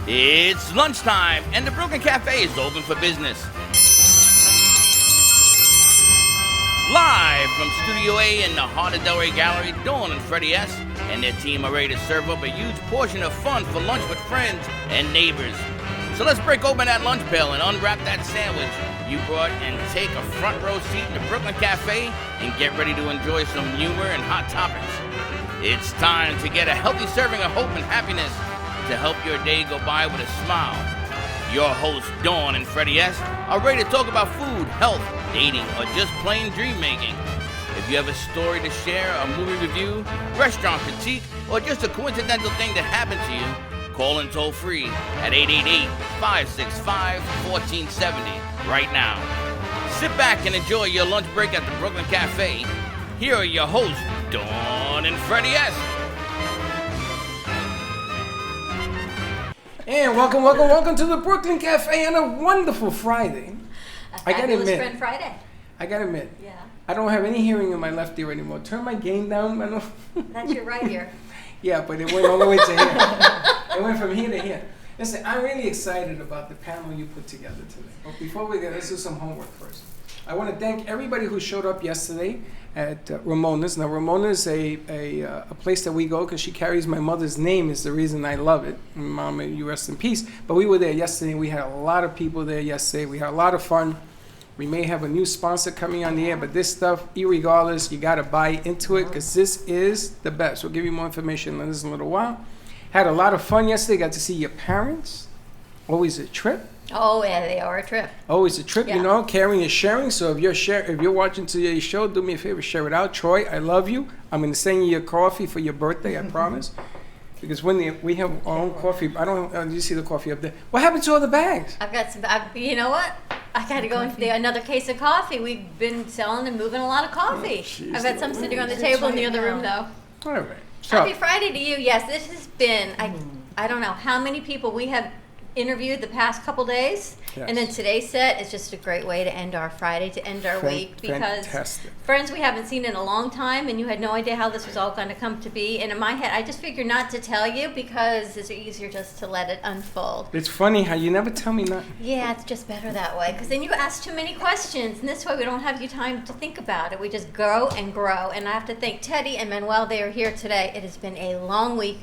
It's lunchtime, and the Brooklyn Cafe is open for business. Live from Studio A in the heart of Delray Gallery, Dawn and Freddie S. and their team are ready to serve up a huge portion of fun for lunch with friends and neighbors. So let's break open that lunch pail and unwrap that sandwich you brought and take a front row seat in the Brooklyn Cafe and get ready to enjoy some humor and hot topics. It's time to get a healthy serving of hope and happiness to help your day go by with a smile. Your hosts, Dawn and Freddie S., are ready to talk about food, health, dating, or just plain dream making. If you have a story to share, a movie review, restaurant critique, or just a coincidental thing that happened to you, call in toll free at 888-565-1470 right now. Sit back and enjoy your lunch break at the Brooklyn Cafe. Here are your hosts, Dawn and Freddie S. And welcome to the Brooklyn Cafe on a wonderful Friday. A fabulous Friend Friday. I gotta admit, Yeah. I don't have any hearing in my left ear anymore. Turn my gain down, man. That's your right ear. Yeah, but it went all the way to here. It went from here to here. Listen, I'm really excited about the panel you put together today. But before we get, let's do some homework first. I want to thank everybody who showed up yesterday at Ramona's. Now, Ramona's a place that we go because she carries my mother's name is the reason I love it. Mama, you rest in peace. But we were there yesterday. We had a lot of people there yesterday. We had a lot of fun. We may have a new sponsor coming on the air, but this stuff, irregardless, you got to buy into it because this is the best. We'll give you more information on this in a little while. Had a lot of fun yesterday. Got to see your parents. Always a trip. Oh, yeah, they are a trip. Always a trip, Yeah. you know, caring is sharing. So if you're watching today's show, do me a favor, share it out. Troy, I love you. I'm going to send you your coffee for your birthday, I promise. Because when we have our own coffee, I don't know, you see the coffee up there. What happened to all the bags? I've got some, you know what? I got to go into another case of coffee. We've been selling and moving a lot of coffee. jeez, I've got some sitting on the table in the other room, though. All right. So, Happy Friday to you. Yes, this has been, I don't know how many people we have interviewed the past couple days. Yes. And then today's set is just a great way to end our Friday, to end our week. Because fantastic. friends we haven't seen in a long time, and you had no idea how this was all going to come to be. And in my head, I just figured not to tell you because it's easier just to let it unfold. It's funny how you never tell me nothing. Yeah, it's just better that way because then you ask too many questions, and this way we don't have you time to think about it. We just grow and grow. And I have to thank Teddy and Manuel. They are here today. It has been a long week,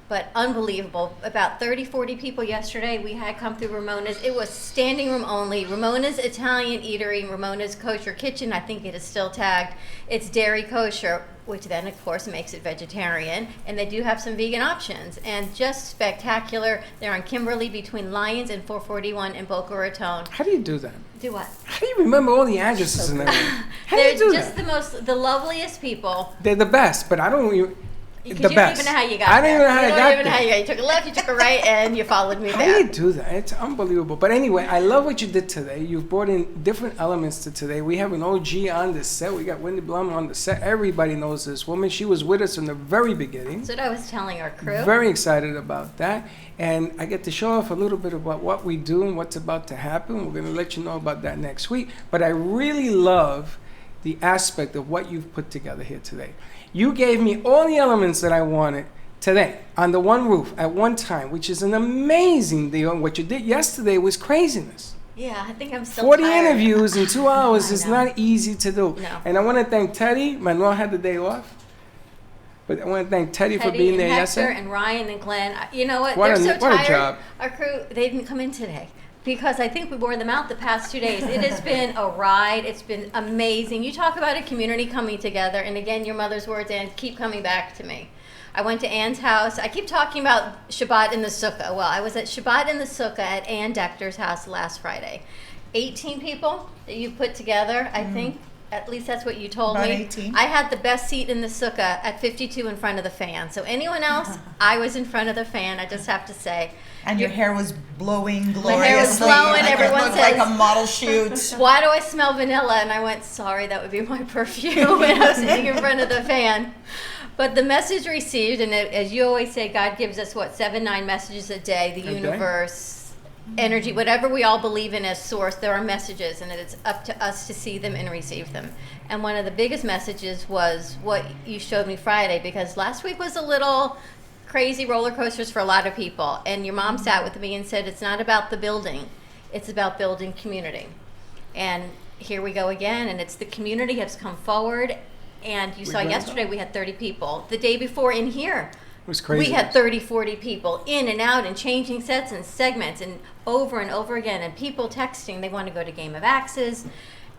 but unbelievable. About 30, 40 people yesterday we had come through Ramona's. It was standing room only. Ramona's Italian Eatery, Ramona's Kosher Kitchen. I think it is still tagged. It's dairy kosher, which then, of course, makes it vegetarian. And they do have some vegan options. And just spectacular. They're on Kimberly between Lyons and 441 in Boca Raton. How do you do that? Do what? How do you remember all the addresses and everything? How do They're you do just that? the loveliest people. They're the best, but I don't even... Because The you best. don't even know how you got I there. don't even know how I You got don't even know there. how you got. You took a left, you took a right, and you followed me How do you there. do that? It's unbelievable. But anyway, I love what you did today. You've brought in different elements to today. We have an OG on the set. We got Wendy Blum on the set. Everybody knows this woman. She was with us from the very beginning. That's what I was telling our crew. Very excited about that. And I get to show off a little bit about what we do and what's about to happen. We're going to let you know about that next week. But I really love the aspect of what you've put together here today. You gave me all the elements that I wanted today on the one roof at one time, which is an amazing deal. What you did yesterday was craziness. Yeah, I think I'm still 40 tired. interviews in 2 hours I is know. not easy to do. No. And I want to thank Teddy. Manuel had the day off. But I want to thank Teddy for being and there Hector yesterday. and Ryan and Glenn. You know what? What They're a- so what a tired. job. Our crew, they didn't come in today because I think we wore them out the past 2 days. It has been a ride. It's been amazing. You talk about a community coming together, and again, your mother's words, and keep coming back to me. I went to Ann's house. I keep talking about Shabbat in the Sukkah. Well, I was at Shabbat in the Sukkah at Ann Dector's house last Friday. 18 people that you put together, I think. At least that's what you told About me. 18. I had the best seat in the Sukkah at 52 in front of the fan. So anyone else, I was in front of the fan, I just have to say. And your hair was blowing gloriously. My hair was blowing, Like everyone it looked says- like a model shoot. Why do I smell vanilla? And I went, sorry, that would be my perfume when I was sitting in front of the fan. But the message received, and as you always say, God gives us, 7, 9 messages a day, the Okay. universe, energy, whatever we all believe in as source, there are messages, and it's up to us to see them and receive them. And one of the biggest messages was what you showed me Friday, because last week was a little crazy roller coasters for a lot of people. And your mom sat with me and said, it's not about the building, it's about building community. And here we go again, and it's the community has come forward. And you saw yesterday we had 30 people. The day before in here, It was crazy. we had 30, 40 people in and out and changing sets and segments and over again. And people texting, they want to go to Game of Axes.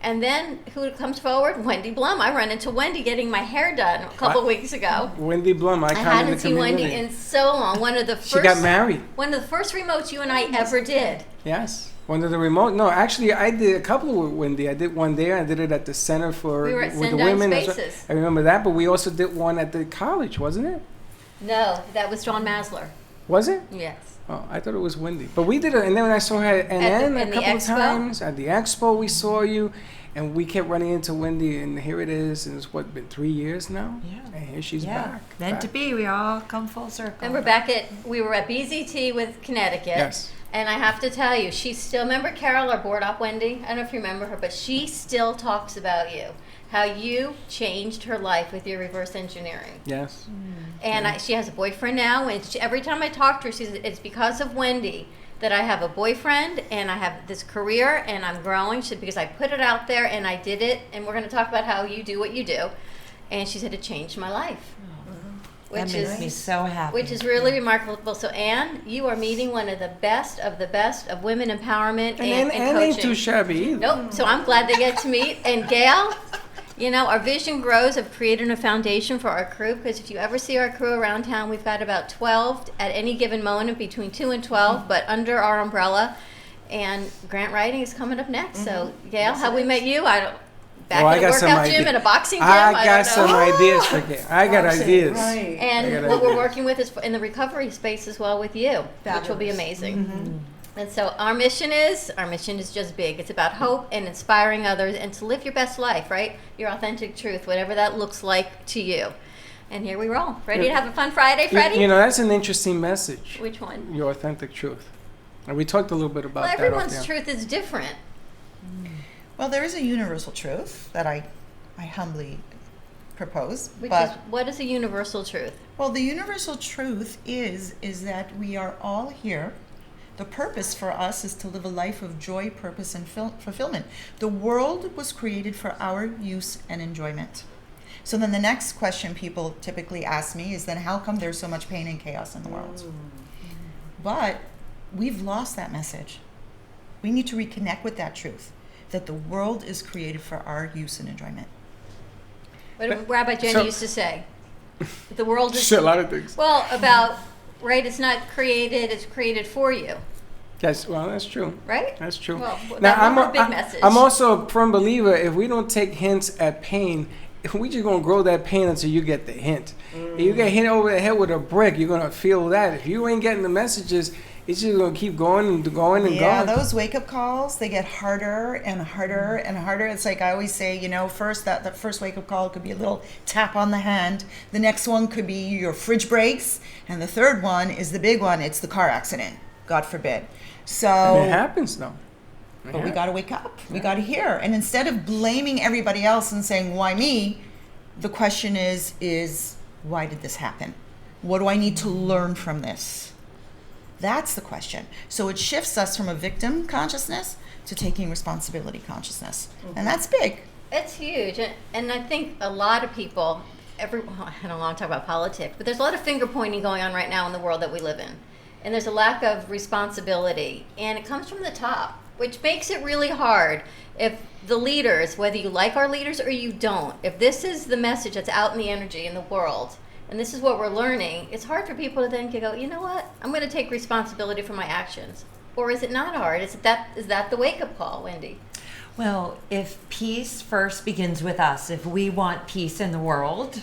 And then who comes forward? Wendy Blum. I ran into Wendy getting my hair done a couple of weeks ago. Wendy Blum, I icon in the hadn't seen community. Wendy in so long. One of the first. She got married. One of the first remotes you and I ever did. Yes. One of the remote. No, actually, I did a couple with Wendy. I did one there. I did it at the Center for We were at with the Sendai women. Spaces. I remember that. But we also did one at the college, wasn't it? No, that was John Masler. Was it? Yes. Oh, I thought it was Wendy. But we did it, and then when I saw her at NN in a the couple of expo? times at the expo, we saw you, and we kept running into Wendy, and here it is, and it's been 3 years now. Yeah. And here she's Yeah, back. meant to back. be. We all come full circle. Remember we were at BZT with Connecticut. Yes. And I have to tell you, she still, remember Carol, our board op Wendy? I don't know if you remember her, but she still talks about you. How you changed her life with your reverse engineering. Yes. And she has a boyfriend now, and every time I talk to her, she says, it's because of Wendy that I have a boyfriend, and I have this career, and I'm growing. She said, because I put it out there, and I did it, and we're going to talk about how you do what you do. And she said, it changed my life. That makes me so happy. Which is really remarkable. So, Anne, you are meeting one of the best of women empowerment and And ain't coaching. too shabby either. Nope. So I'm glad they get to meet. And Gail, you know, our vision grows of creating a foundation for our crew, because if you ever see our crew around town, we've got about 12 at any given moment, between 2 and 12, but under our umbrella. And grant writing is coming up next. So, Gail, how we met you? I don't. Back Oh, I in a got some workout gym, idea- in a boxing gym. I don't got some know. ideas for Gail. I got ideas. Right. And I got what we're ideas. working with is in the recovery space as well with you, which will be amazing. And so our mission is just big. It's about hope and inspiring others and to live your best life, right? Your authentic truth, whatever that looks like to you. And here we roll. Ready to have a fun Friday, Freddie? You know, that's an interesting message. Which one? Your authentic truth. And we talked a little bit about Well, that. everyone's off the- truth is different. Well, there is a universal truth that I humbly propose. Which but is, what is a universal truth? well, the universal truth is that we are all here. The purpose for us is to live a life of joy, purpose, and fulfillment. The world was created for our use and enjoyment. So then the next question people typically ask me is then how come there's so much pain and chaos in the world? But we've lost that message. We need to reconnect with that truth, that the world is created for our use and enjoyment. What did Rabbi Jenny so- used to say? The world is Shit, a lot of things. well about right. It's not created; it's created for you, Yes, well, that's true. right? That's true. Well, that was her big message. I'm also a firm believer, if we don't take hints at pain, we just gonna grow that pain until you get the hint. If you get hit over the head with a brick, you're gonna feel that. If you ain't getting the messages, it's just gonna keep going and going and Yeah, going. those wake up calls, they get harder and harder and harder. It's like I always say, you know, first that first wake up call could be a little tap on the hand. The next one could be your fridge breaks, and the third one is the big one. It's the car accident. God forbid. So And it happens though. but we got to wake up. We got to hear. And instead of blaming everybody else and saying, why me? The question is why did this happen? What do I need to learn from this? That's the question. So it shifts us from a victim consciousness to taking responsibility consciousness. And that's big. It's huge, and I think a lot of people. I don't want to talk about politics, but there's a lot of finger pointing going on right now in the world that we live in, and there's a lack of responsibility, and it comes from the top, which makes it really hard. If the leaders, whether you like our leaders or you don't, if this is the message that's out in the energy in the world, and this is what we're learning, it's hard for people to then go, you know what, I'm going to take responsibility for my actions. Or is it not hard? Is that the wake-up call, Wendy? Well, if peace first begins with us, if we want peace in the world,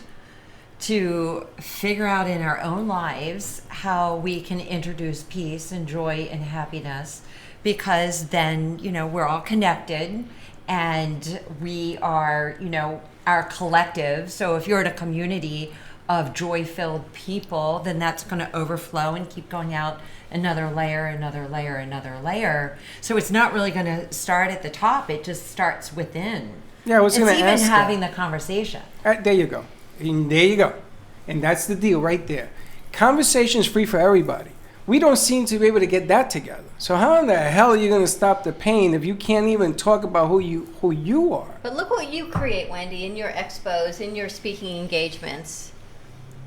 to figure out in our own lives how we can introduce peace and joy and happiness, because then, you know, we're all connected and we are, you know, our collective. So if you're in a community of joy-filled people, then that's going to overflow and keep going out another layer, another layer, another layer. So it's not really going to start at the top. It just starts within. Yeah, I was It's gonna even ask having that. the conversation. There you go. And there you go. And that's the deal right there. Conversation is free for everybody. We don't seem to be able to get that together. So how in the hell are you going to stop the pain if you can't even talk about who you are? But look what you create, Wendy, in your expos, in your speaking engagements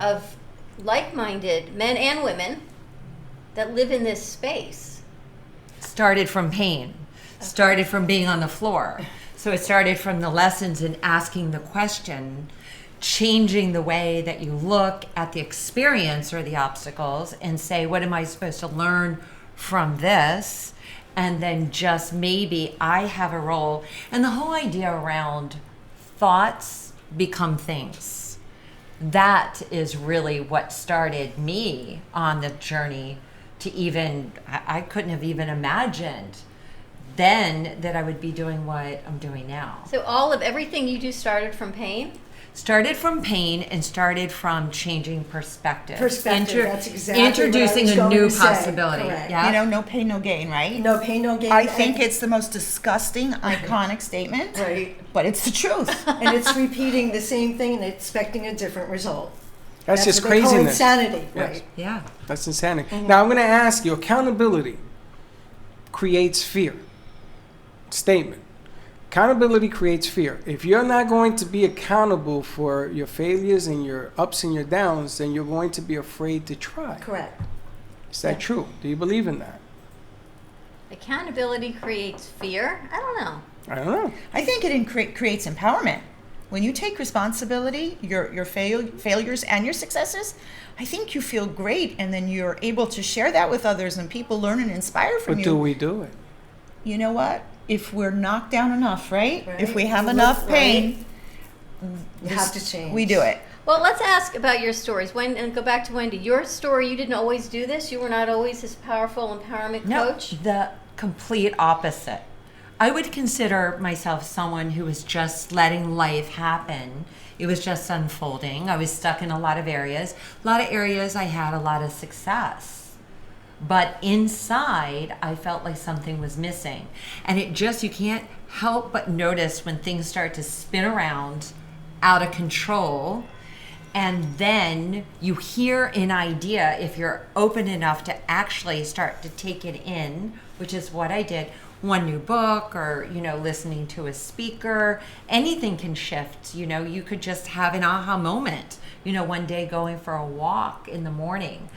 of like-minded men and women that live in this space. Started from pain, started from being on the floor. So it started from the lessons and asking the question, changing the way that you look at the experience or the obstacles and say, what am I supposed to learn from this? And then just maybe I have a role. And the whole idea around thoughts become things. That is really what started me on the journey to even, I couldn't have even imagined then that I would be doing what I'm doing now. So everything you do started from pain? Started from pain and started from changing perspective. That's exactly introducing what I was a new going to say. possibility. Correct. Yeah. You know, no pain, no gain, right? No pain, no gain. I think it's the most disgusting, iconic statement, right. but it's the truth. And it's repeating the same thing and expecting a different result. That's just what they call craziness. insanity, Yes. right? Yeah. That's insanity. Now I'm going to ask you, accountability creates fear. Statement. Accountability creates fear. If you're not going to be accountable for your failures and your ups and your downs, then you're going to be afraid to try. Correct. Is that true? Do you believe in that? Accountability creates fear? I don't know. I don't know. I think it creates empowerment. When you take responsibility, your failures and your successes, I think you feel great, and then you're able to share that with others, and people learn and inspire from But you. do we do it? You know what? If we're knocked down enough, right? Right. If we have You enough look pain, You have to change. we do it. Well, let's ask about your stories. And go back to Wendy. Your story, you didn't always do this. You were not always this powerful empowerment No, coach. the complete opposite. I would consider myself someone who was just letting life happen. It was just unfolding. I was stuck in a lot of areas. A lot of areas I had a lot of success. But inside, I felt like something was missing. And you can't help but notice when things start to spin around out of control. And then you hear an idea, if you're open enough to actually start to take it in, which is what I did. One new book or, listening to a speaker, anything can shift. You could just have an aha moment, one day going for a walk in the morning.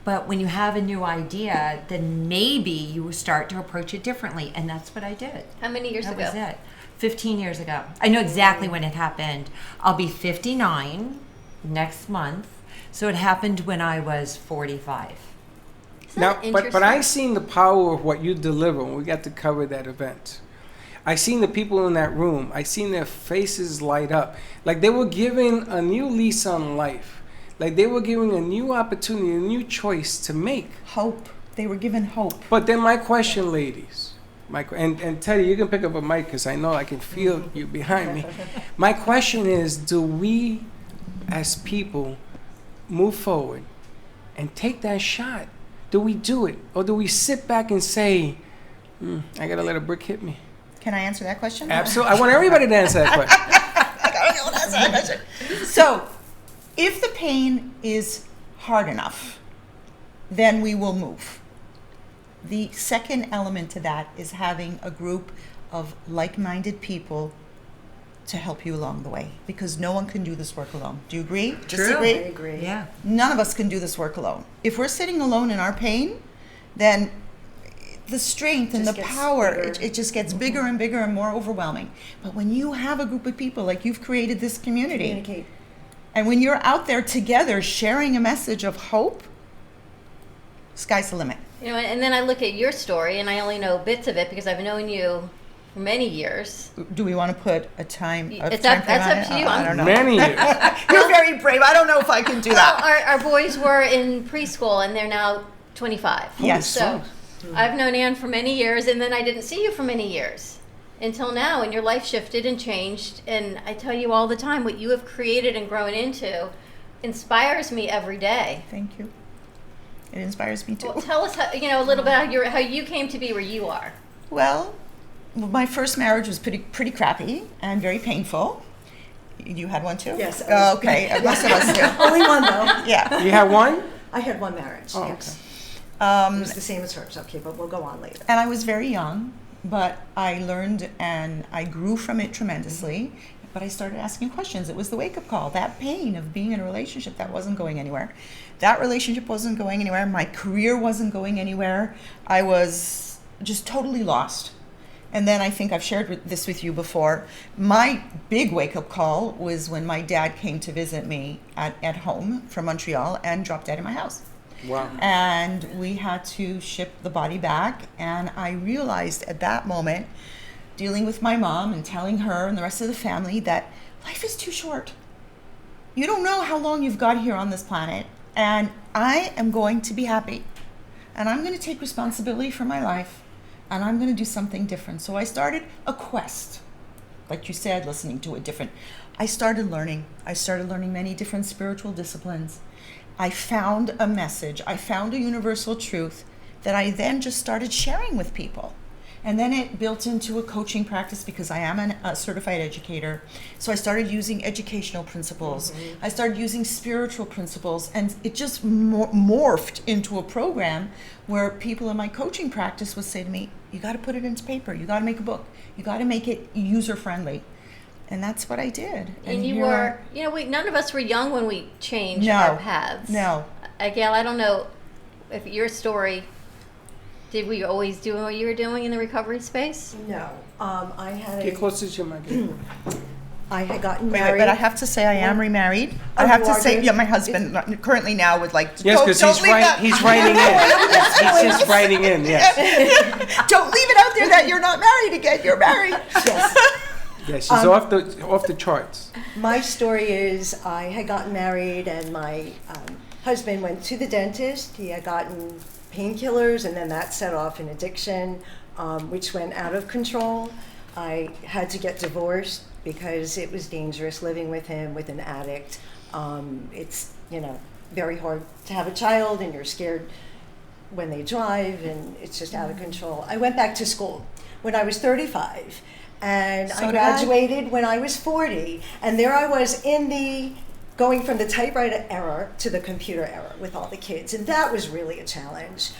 But when you have a new idea, then maybe you start to approach it differently. And that's what I did. How many years ago? That was it. 15 years ago. I know exactly when it happened. I'll be 59 next month. So it happened when I was 45. Isn't Now, that but I interesting? seen the power of what you deliver when we got to cover that event. I seen the people in that room. I seen their faces light up. Like they were given a new lease on life. Like they were given a new opportunity, a new choice to make. Hope. They were given hope. But then my question, ladies, and Teddy, you can pick up a mic because I know I can feel you behind me. My question is, do we as people move forward and take that shot? Do we do it? Or do we sit back and say, I got to let a brick hit me? Can I answer that question? Absolutely. I want everybody to answer that question. I gotta answer that question. So, if the pain is hard enough, then we will move. The second element to that is having a group of like-minded people to help you along the way, because no one can do this work alone. Do you agree? I Disagree? agree. Yeah. None of us can do this work alone. If we're sitting alone in our pain, then the strength and the Just gets power, bigger. it just gets bigger and bigger and more overwhelming. But when you have a group of people, like you've created this community, Communicate. and when you're out there together sharing a message of hope, sky's the limit. And then I look at your story, and I only know bits of it because I've known you for many years. Do we want to put a time? It's time up- frame that's on up to it? you. I don't know. Many years. You're very brave. I don't know if I can do that. Well, our boys were in preschool, and they're now 25. Yes. So I've known Ann for many years, and then I didn't see you for many years until now, and your life shifted and changed. And I tell you all the time, what you have created and grown into inspires me every day. Thank you. It inspires me too. Well, tell us, a little bit how you came to be where you are. Well, my first marriage was pretty crappy and very painful. You had one too? Yes. Oh, okay. Most of us do. Only one though. Yeah. You have one? I had one marriage, Oh, yes. okay. It was the same as hers, okay, but we'll go on later. And I was very young, but I learned and I grew from it tremendously. But I started asking questions. It was the wake-up call, that pain of being in a relationship that wasn't going anywhere. That relationship wasn't going anywhere. My career wasn't going anywhere. I was just totally lost. And then I think I've shared this with you before. My big wake-up call was when my dad came to visit me at home from Montreal and dropped dead in my house. Wow. And we had to ship the body back. And I realized at that moment, dealing with my mom and telling her and the rest of the family that life is too short. You don't know how long you've got here on this planet. And I am going to be happy. And I'm going to take responsibility for my life. And I'm going to do something different. So I started a quest. Like you said, listening to it different. I started learning. I started learning many different spiritual disciplines. I found a message. I found a universal truth that I then just started sharing with people. And then it built into a coaching practice because I am a certified educator. So I started using educational principles. Mm-hmm. I started using spiritual principles. And it just morphed into a program where people in my coaching practice would say to me, you got to put it into paper. You got to make a book. You got to make it user-friendly. And that's what I did. And you were, none of us were young when we changed our paths. No. Gail, I don't know if your story... Did we always do what you were doing in the recovery space? No. I had Get closer to your mic. I had gotten Wait, married. but I have to say I am remarried. Oh, I have you to are say, good? yeah, my husband currently now would like to. Yes, because he's writing in. He's just writing in, yes. Don't leave it out there that you're not married again. You're married. Yes. Yeah, she's off the charts. My story is I had gotten married and my husband went to the dentist. He had gotten painkillers and then that set off an addiction, which went out of control. I had to get divorced because it was dangerous living with him, with an addict. It's, very hard to have a child and you're scared when they drive and it's just out of control. I went back to school when I was 35 and I graduated when I was 40. And there I was going from the typewriter era to the computer era with all the kids. And that was really a challenge.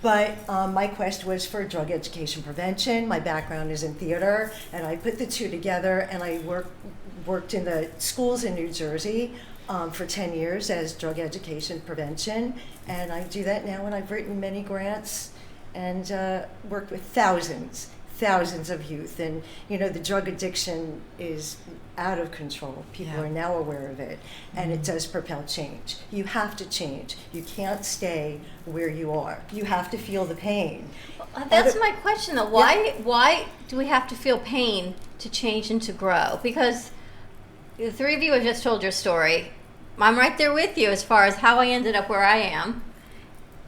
But my quest was for drug education prevention. My background is in theater, and I put the two together, and I worked in the schools in New Jersey for 10 years as drug education prevention. And I do that now, and I've written many grants and worked with thousands of youth. And, the drug addiction is out of control. People are now aware of it, and it does propel change. You have to change. You can't stay where you are. You have to feel the pain. That's my question, though. Why do we have to feel pain to change and to grow? Because the three of you have just told your story. I'm right there with you as far as how I ended up where I am.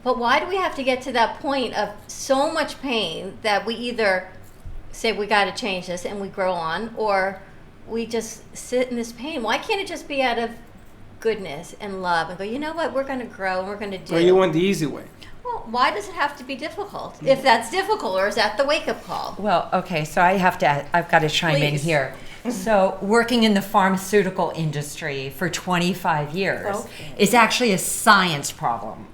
But why do we have to get to that point of so much pain that we either say we got to change this and we grow on, or we just sit in this pain? Why can't it just be out of goodness and love and go, you know what, we're going to grow and we're going to do? Or you want the easy way. Well, why does it have to be difficult? If that's difficult, or is that the wake-up call? Well, okay, so I've got to chime in Please. here. So working in the pharmaceutical industry for 25 years is actually a science problem.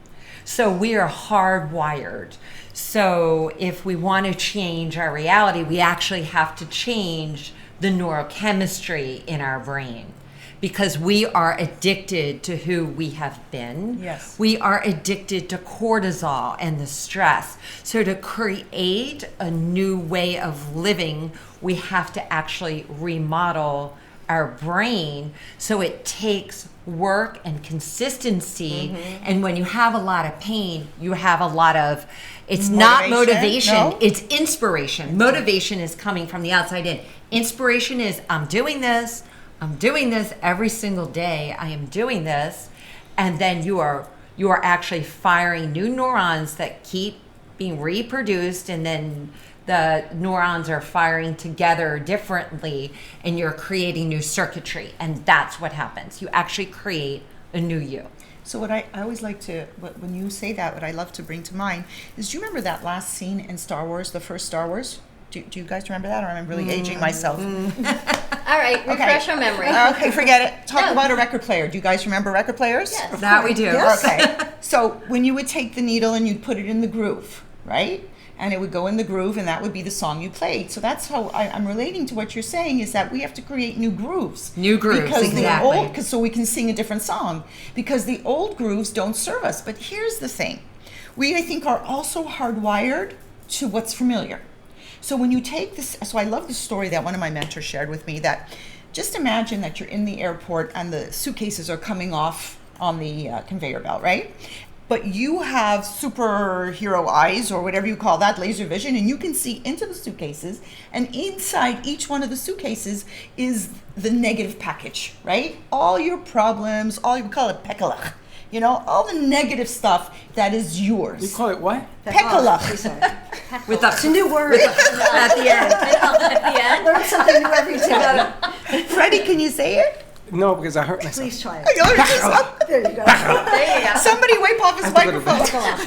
So we are hardwired. So if we want to change our reality, we actually have to change the neurochemistry in our brain, because we are addicted to who we have been. Yes. We are addicted to cortisol and the stress. So to create a new way of living, we have to actually remodel our brain. So it takes work and consistency. Mm-hmm. And when you have a lot of pain, you have a lot of, it's not motivation, no? It's inspiration. Motivation is coming from the outside in. Inspiration is, I'm doing this every single day. I am doing this. And then you are actually firing new neurons that keep being reproduced, and then the neurons are firing together differently, and you're creating new circuitry. And that's what happens. You actually create a new you. So what I always like to, when you say that, what I love to bring to mind is, do you remember that last scene in Star Wars, the first Star Wars? Do you guys remember that, or am I really aging myself? All right, refresh our memory. Okay, forget it. Talk about a record player. Do you guys remember record players? Yes. That we do. Yes. Okay. So when you would take the needle and you'd put it in the groove, right? And it would go in the groove, and that would be the song you played. So that's how I'm relating to what you're saying, is that we have to create new grooves. New grooves, because exactly. So we can sing a different song. Because the old grooves don't serve us. But here's the thing. We, I think, are also hardwired to what's familiar. So when you take this, so I love the story that one of my mentors shared with me, that just imagine that you're in the airport and the suitcases are coming off on the conveyor belt, right? But you have superhero eyes, or whatever you call that, laser vision, and you can see into the suitcases, and inside each one of the suitcases is the negative package, right? All your problems, all you call it pekalach, you know, all the negative stuff that is yours. You call it what? Pekalach. With the, It's a new word. at the end. At the end. Learn something new every day. Freddie, can you say it? No, because I hurt myself. Please try it. I know, There you go. There you go. somebody wipe off his I have to go to microphone.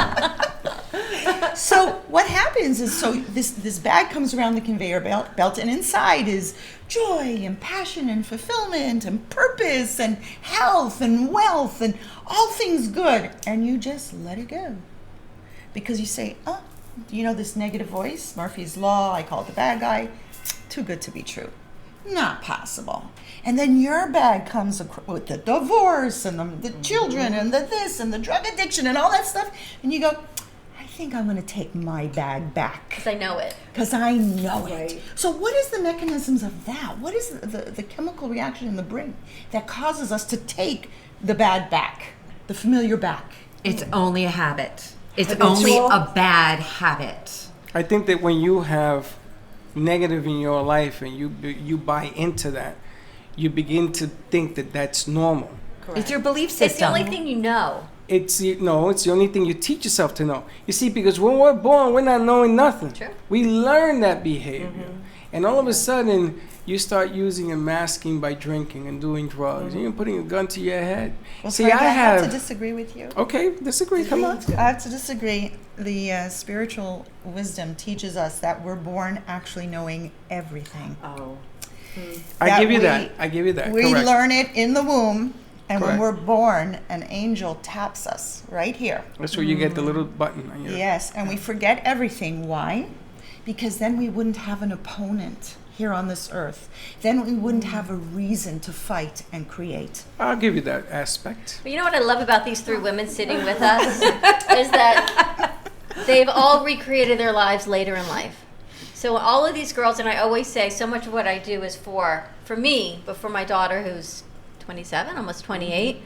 bed. So what happens is, so this bag comes around the conveyor belt, and inside is joy and passion and fulfillment and purpose and health and wealth and all things good, and you just let it go. Because you say, oh, you know this negative voice, Murphy's Law, I call it the bad guy, too good to be true. Not possible. And then your bag comes with the divorce and the children and the this and the drug addiction and all that stuff. And you go, I think I'm going to take my bag back. Because I know it. Because I know it. Right. So what is the mechanisms of that? What is the chemical reaction in the brain that causes us to take the bad back, the familiar back? It's only a habit. It's Habitual. only a bad habit. I think that when you have negative in your life and you buy into that, you begin to think that that's normal. It's your belief system. It's the only thing you know. It's the only thing you teach yourself to know. You see, because when we're born, we're not knowing nothing. True. We learn that behavior, and all of a sudden you start using and masking by drinking and doing drugs. And you're putting a gun to your head. Well, See, Frank, I have to have. disagree with you. Okay, disagree. Come on. I have to disagree. The spiritual wisdom teaches us that we're born actually knowing everything. Oh. I give you we- that. I give you that. We Correct. learn it in the womb, and Correct. when we're born, an angel taps us right here. That's where you get the little button on your. Yes, and we forget everything. Why? Because then we wouldn't have an opponent here on this earth. Then we wouldn't have a reason to fight and create. I'll give you that aspect. But you know what I love about these three women sitting with us is that they've all recreated their lives later in life. So all of these girls, and I always say so much of what I do is for me, but for my daughter who's 27, almost 28,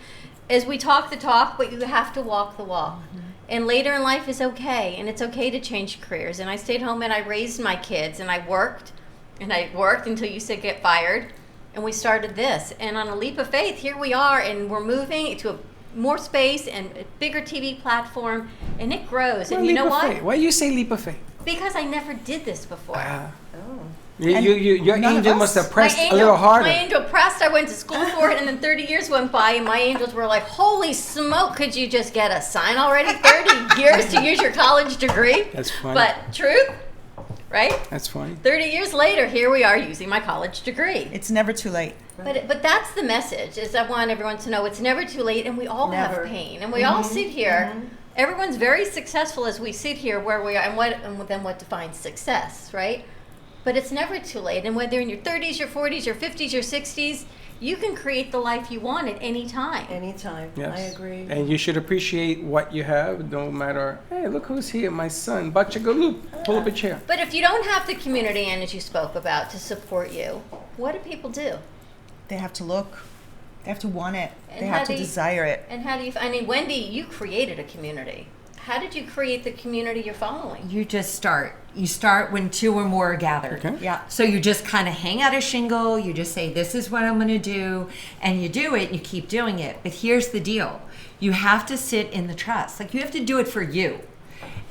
is we talk the talk, but you have to walk the walk. And later in life is okay, and it's okay to change careers. And I stayed home and I raised my kids, and I worked until you said get fired, and we started this. And on a leap of faith, here we are, and we're moving to more space and a bigger TV platform, and it grows. Well, And you know leap of what? faith. Why you say leap of faith? Because I never did this before. Ah. Oh. Your none of angel us. must have My pressed a angel, little harder. my angel pressed. I went to school for it, and then 30 years went by, and my angels were like, "Holy smoke! Could you just get a sign already? 30 years to use your college degree." That's funny. But truth, right? That's funny. 30 years later, here we are using my college degree. It's never too late. But that's the message. Is I want everyone to know it's never too late, and we all Never. have pain, and we all sit here. Everyone's very successful as we sit here where we are, and then what defines success, right? But it's never too late, and whether in your 30s, your 40s, your 50s, your 60s, you can create the life you want at any time. Anytime. Yes. I agree. And you should appreciate what you have, no matter, hey, look who's here, my son, Bachagaloop. Pull up a chair. But if you don't have the community, and as you spoke about, to support you, what do people do? They have to look. They have to want it. And They how have to do you- desire it. And how do you, I mean, Wendy, you created a community. How did you create the community you're following? You just start. You start when two or more are gathered. Okay. Yeah. So you just kind of hang out a shingle. You just say, this is what I'm going to do. And you do it. You keep doing it. But here's the deal. You have to sit in the trust. Like, you have to do it for you.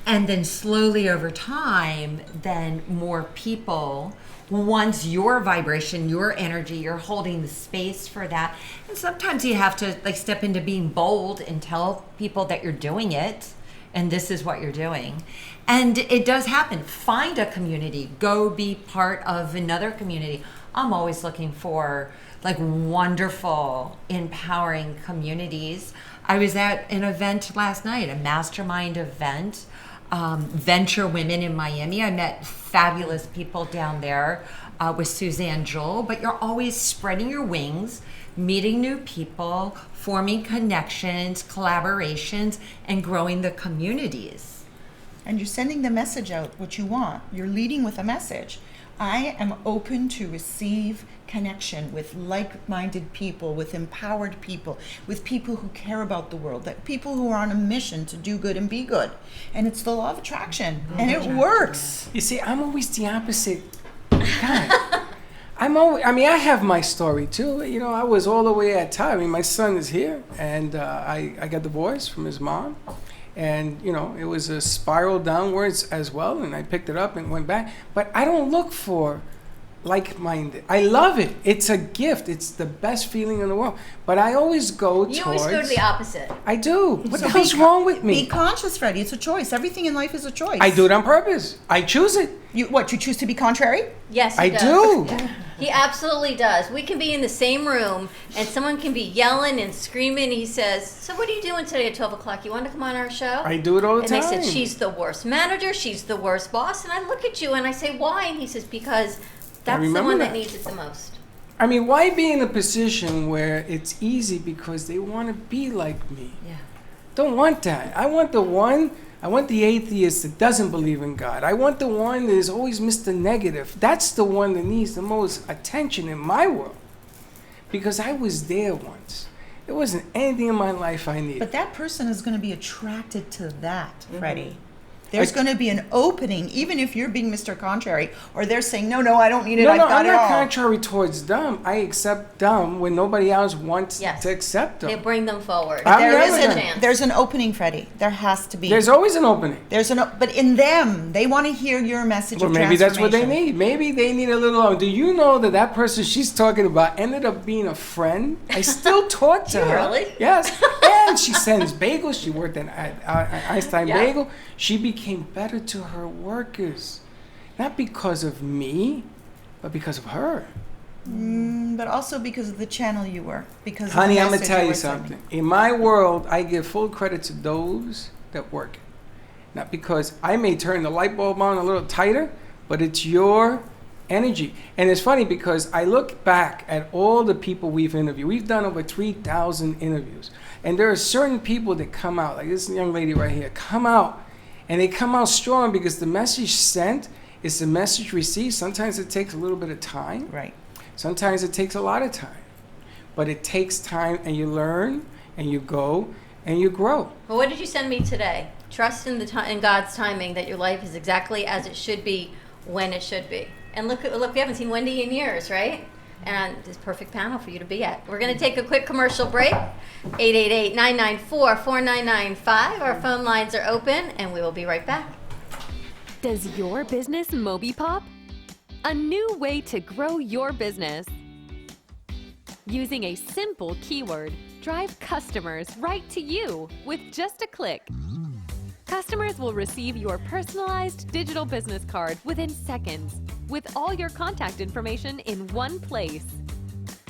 And then slowly over time, then more people, once your vibration, your energy, you're holding the space for that. And sometimes you have to like step into being bold and tell people that you're doing it. And this is what you're doing. And it does happen. Find a community. Go be part of another community. I'm always looking for like wonderful, empowering communities. I was at an event last night, a mastermind event, Venture Women in Miami. I met fabulous people down there with Suzanne Joel, but you're always spreading your wings, meeting new people, forming connections, collaborations, and growing the communities. And you're sending the message out, what you want. You're leading with a message. I am open to receive connection with like-minded people, with empowered people, with people who care about the world, that people who are on a mission to do good and be good. And it's the law of attraction, and it works. You see, I'm always the opposite guy. I have my story too. You know, I was all the way at top. I mean, my son is here, and I got divorced from his mom. And, you know, it was a spiral downwards as well, and I picked it up and went back. But I don't look for like-minded. I love it. It's a gift. It's the best feeling in the world. But I always go towards... You always go to the opposite. I do. What the hell's wrong with me? Be conscious, Freddie. It's a choice. Everything in life is a choice. I do it on purpose. I choose it. You choose to be contrary? Yes, he I does. do. Yeah. He absolutely does. We can be in the same room, and someone can be yelling and screaming. He says, "So what are you doing today at 12 o'clock? You want to come on our show?" I do it all the time. And they said, "She's the worst manager. She's the worst boss." And I look at you and I say, "Why?" And he says, "Because that's the one that needs it the most." I mean, why be in a position where it's easy because they want to be like me? Yeah. Don't want that. I want the atheist that doesn't believe in God. I want the one that is always Mr. Negative. That's the one that needs the most attention in my world. Because I was there once. There wasn't anything in my life I needed. But that person is going to be attracted to that, Freddie. There's going to be an opening, even if you're being Mr. Contrary, or they're saying, no, I don't need it, I've got I'm it not all. contrary towards them. I accept them when nobody else wants to accept them. They bring them forward. There's an opening, Freddie. There has to be. There's always an opening. But in them, they want to hear your message of maybe that's what they transformation. need. Maybe they need a little. Do you know that person she's talking about ended up being a friend? I still talk to her. Really? Yes. And she sends bagels. She worked at Einstein Yeah. Bagel. She became better to her workers, not because of me, but because of her. But also because of the channel you were. Because Honey, of the I'm gonna message tell you were something. sending. In my world, I give full credit to those that work it. Not because I may turn the light bulb on a little tighter, but it's your energy. And it's funny because I look back at all the people we've interviewed. We've done over 3,000 interviews. And there are certain people that come out, like this young lady right here, come out. And they come out strong because the message sent is the message received. Sometimes it takes a little bit of time. Right. Sometimes it takes a lot of time. But it takes time, and you learn, and you go, and you grow. Well, what did you send me today? Trust in in God's timing that your life is exactly as it should be when it should be. And look, we haven't seen Wendy in years, right? And this perfect panel for you to be at. We're going to take a quick commercial break. 888-994-4995. Our phone lines are open, and we will be right back. Does your business Moby Pop? A new way to grow your business. Using a simple keyword, drive customers right to you with just a click. Customers will receive your personalized digital business card within seconds with all your contact information in one place,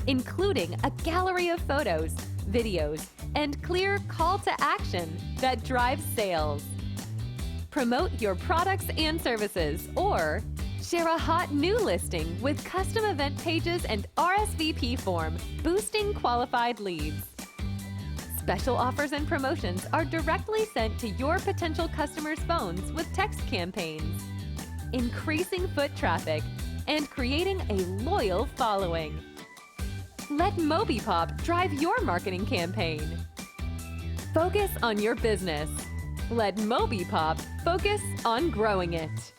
including a gallery of photos, videos, and clear call to action that drives sales. Promote your products and services or share a hot new listing with custom event pages and RSVP form, boosting qualified leads. Special offers and promotions are directly sent to your potential customers' phones with text campaigns, increasing foot traffic and creating a loyal following. Let MobiPop drive your marketing campaign. Focus on your business. Let MobiPop focus on growing it.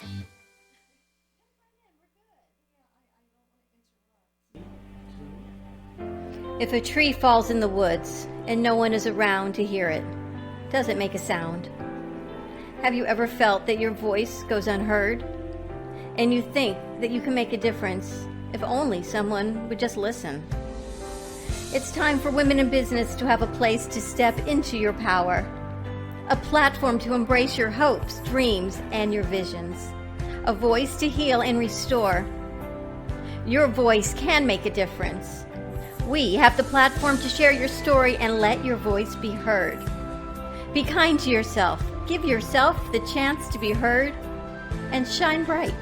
If a tree falls in the woods and no one is around to hear it, does it make a sound? Have you ever felt that your voice goes unheard? And you think that you can make a difference if only someone would just listen? It's time for women in business to have a place to step into your power, a platform to embrace your hopes, dreams, and your visions, a voice to heal and restore. Your voice can make a difference. We have the platform to share your story and let your voice be heard. Be kind to yourself. Give yourself the chance to be heard and shine bright.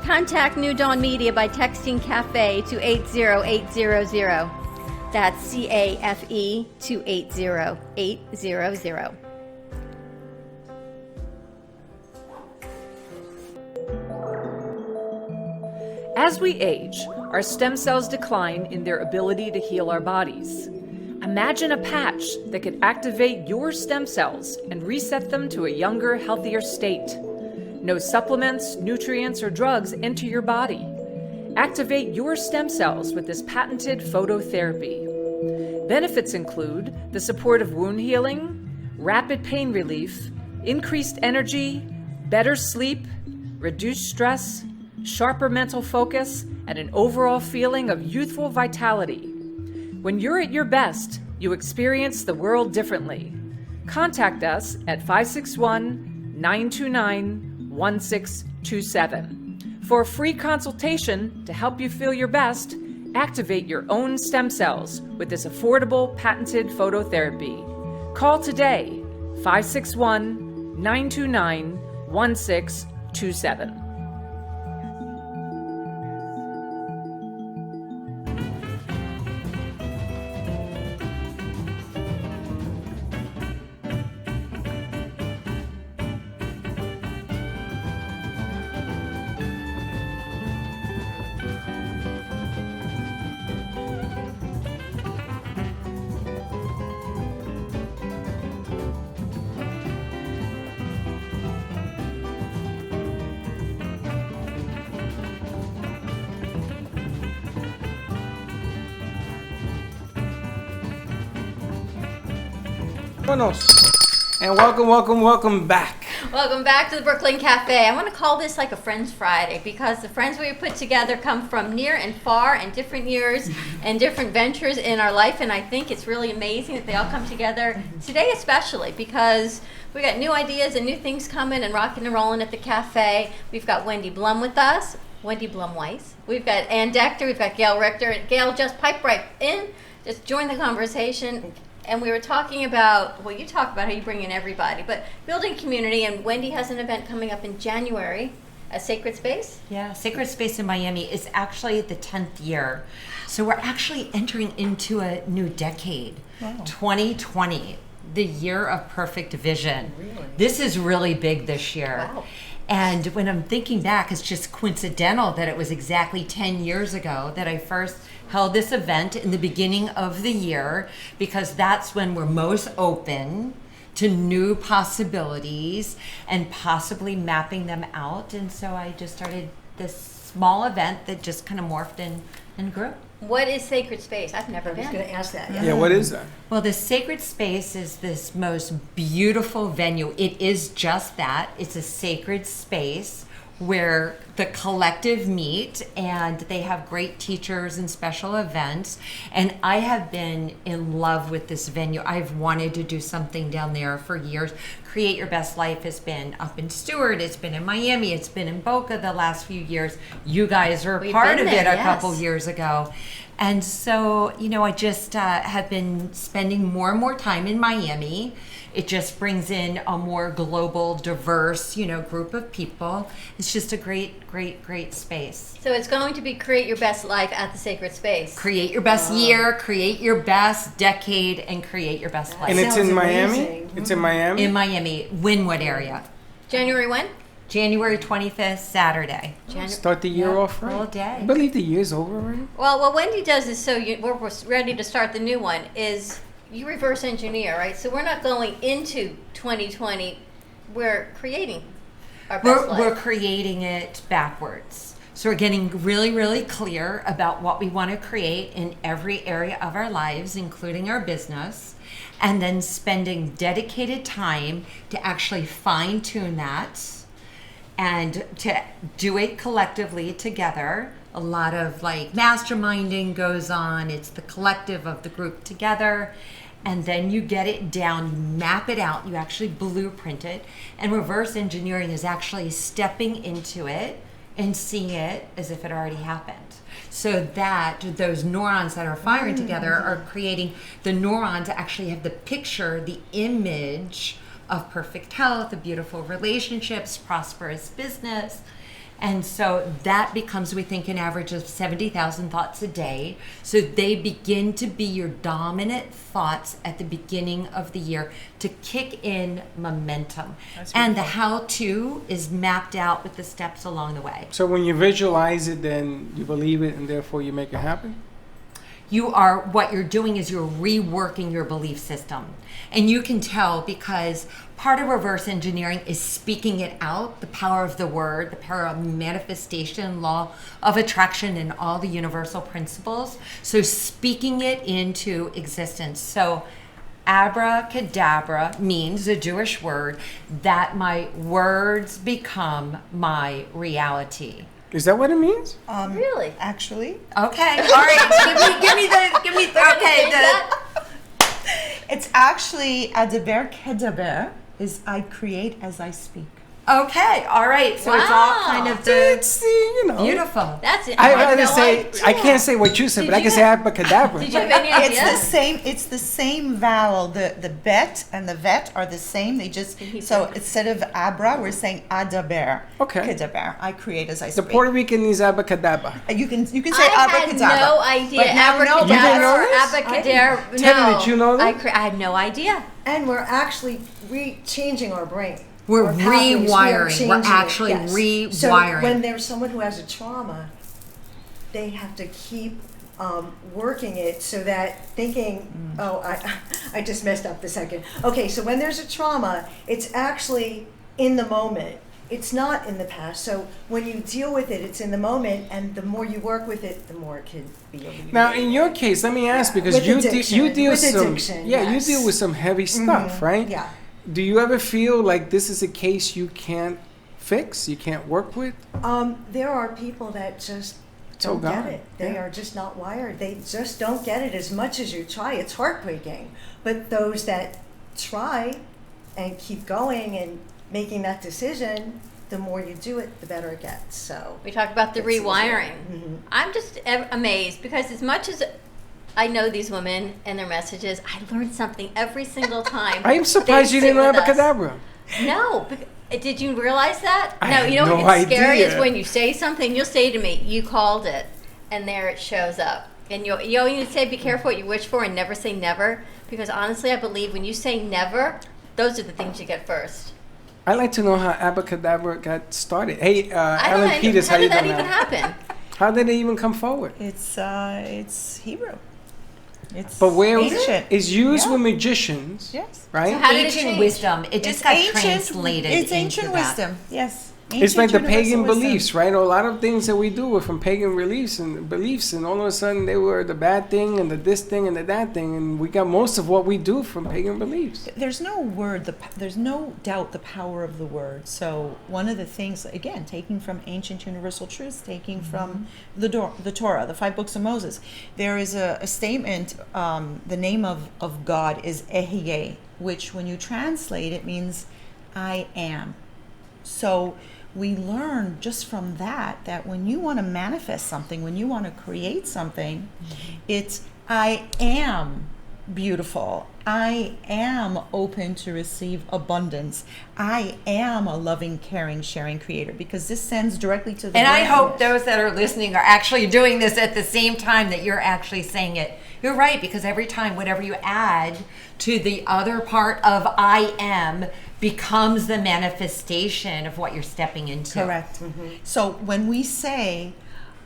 Contact New Dawn Media by texting CAFE to 80800. That's CAFE to 80800. As we age, our stem cells decline in their ability to heal our bodies. Imagine a patch that could activate your stem cells and reset them to a younger, healthier state. No supplements, nutrients, or drugs enter your body. Activate your stem cells with this patented phototherapy. Benefits include the support of wound healing, rapid pain relief, increased energy, better sleep, reduced stress, sharper mental focus, and an overall feeling of youthful vitality. When you're at your best, you experience the world differently. Contact us at 561-929-1627. For a free consultation to help you feel your best, activate your own stem cells with this affordable patented phototherapy. Call today, 561-929-1627. And welcome back. Welcome back to the Brooklyn Cafe. I want to call this like a Friends Friday because the friends we put together come from near and far and different years and different ventures in our life, and I think it's really amazing that they all come together today, especially because we got new ideas and new things coming and rocking and rolling at the cafe. We've got Wendy Blum with us, Wendy Blum Weiss. We've got Ann Decter, we've got Gail Richter, and Gail just piped right in, just joined the conversation. And we were talking about, well, you talk about how you bring in everybody, but building community, and Wendy has an event coming up in January, a Sacred Space. Yeah, Sacred Space in Miami is actually the 10th year. So we're actually entering into a new decade, 2020, the year of perfect vision. Really? This is really big this year. Wow. And when I'm thinking back, it's just coincidental that it was exactly 10 years ago that I first held this event in the beginning of the year, because that's when we're most open to new possibilities and possibly mapping them out. And so I just started this small event that just kind of morphed and grew. What is Sacred Space? I've never I was been. going to ask that. Yeah, what is that? Well, the Sacred Space is this most beautiful venue. It is just that. It's a sacred space where the collective meet, and they have great teachers and special events. And I have been in love with this venue. I've wanted to do something down there for years. Create Your Best Life has been up in Stewart. It's been in Miami. It's been in Boca the last few years. You guys were We've part been of it there, a yes. couple years ago. And so, you know, I just have been spending more and more time in Miami. It just brings in a more global, diverse, you know, group of people. It's just a great, great, great space. So it's going to be Create Your Best Life at the Sacred Space. Create your best year, create your best decade, and create your best life. And it's Sounds in Miami? amazing. It's in Miami? In Miami, Wynwood area. January when? January 25th, Saturday. Start the year off right. Full day. I believe the year's over already. Well, what Wendy does is we're ready to start the new one, is you reverse engineer, right? So we're not going into 2020, we're creating our best life. We're creating it backwards. So we're getting really, really clear about what we want to create in every area of our lives, including our business, and then spending dedicated time to actually fine tune that and to do it collectively together. A lot of like masterminding goes on. It's the collective of the group together. And then you get it down, map it out, you actually blueprint it. And reverse engineering is actually stepping into it and seeing it as if it already happened. so that those neurons that are firing together are creating the neuron to actually have the picture, the image of perfect health, of beautiful relationships, prosperous business. And so that becomes, we think, an average of 70,000 thoughts a day. So they begin to be your dominant thoughts at the beginning of the year to kick in momentum. And the how-to is mapped out with the steps along the way. So when you visualize it, then you believe it, and therefore you make it happen? What you're doing is you're reworking your belief system. And you can tell because part of reverse engineering is speaking it out, the power of the word, the power of manifestation, law of attraction, and all the universal principles. So speaking it into existence. So abracadabra means a Jewish word that my words become my reality. Is that what it means? Really? Actually, Okay, all right. give me the. Okay, it's actually adaber kedaber is I create as I speak. Okay, all right. So it's all kind of It's, you know. beautiful. That's it. I had rather no say, idea. I can't say what you said, but I you can say abracadabra. Did you have any idea? It's the same vowel. The bet and the vet are the same. They just so instead of abra, we're saying adaber. Okay. Kedaber. I create as I The speak. Puerto Rican needs abracadabra. You can say I abracadabra. had no idea. But now no, You didn't know Abracadabra or this? abacadabra. Teddy, No. did you know that? I had no idea. And we're actually changing our brain. We're Our pathways, we are rewiring. changing We're it, actually yes. rewiring. So when there's someone who has a trauma, they have to keep working it so that thinking, I just messed up the second. Okay, so when there's a trauma, it's actually in the moment. It's not in the past. So when you deal with it, it's in the moment, and the more you work with it, the more it can be alleviated. Now, in your case, let me ask, because With you addiction, deal with some, addiction, yeah, yes. you deal with some heavy stuff, right? Yeah. Do you ever feel like this is a case you can't fix, you can't work with? There are people that just So don't get gone, it. They yeah. are just not wired. They just don't get it as much as you try. It's heartbreaking. But those that try and keep going and making that decision, the more you do it, the better it gets. So We talked about the It's easier. rewiring. Mhm. I'm just amazed because as much as I know these women and their messages, I learn something every single time. I am surprised they you sit didn't know with us. abracadabra. No, did you realize that? I No, had you know no what's scary is idea. when you say something, you'll say to me, "You called it," and there it shows up. And you always need to say, "Be careful what you wish for," and never say never, because honestly, I believe when you say never, those are the things you get first. I'd like to know how abracadabra got started. Hey, I don't Alan know. Peters, How how you did that doing? even Alan? happen? How did it even come forward? It's Hebrew. It's But where ancient. it's used Yeah. with magicians, Yes. right? So how did it Ancient change? wisdom. It just got ancient. translated It's into ancient that. wisdom. Yes. It's like the Ancient pagan universal wisdom. beliefs, right? A lot of things that we do were from pagan beliefs, and all of a sudden they were the bad thing and the this thing and the that thing, and we got most of what we do from pagan beliefs. There's no word. There's no doubt the power of the word. So one of the things, again, taking from ancient universal truths, taking from the Torah, the 5 books of Moses, there is a statement. The name of God is Ehyeh, which when you translate it means I am. So we learn just from that when you want to manifest something, when you want to create something, it's I am beautiful. I am open to receive abundance. I am a loving, caring, sharing creator, because this sends directly to the And I brain. hope those that are listening are actually doing this at the same time that you're actually saying it. You're right, because every time, whatever you add to the other part of I am becomes the manifestation of what you're stepping into. Correct. So when we say,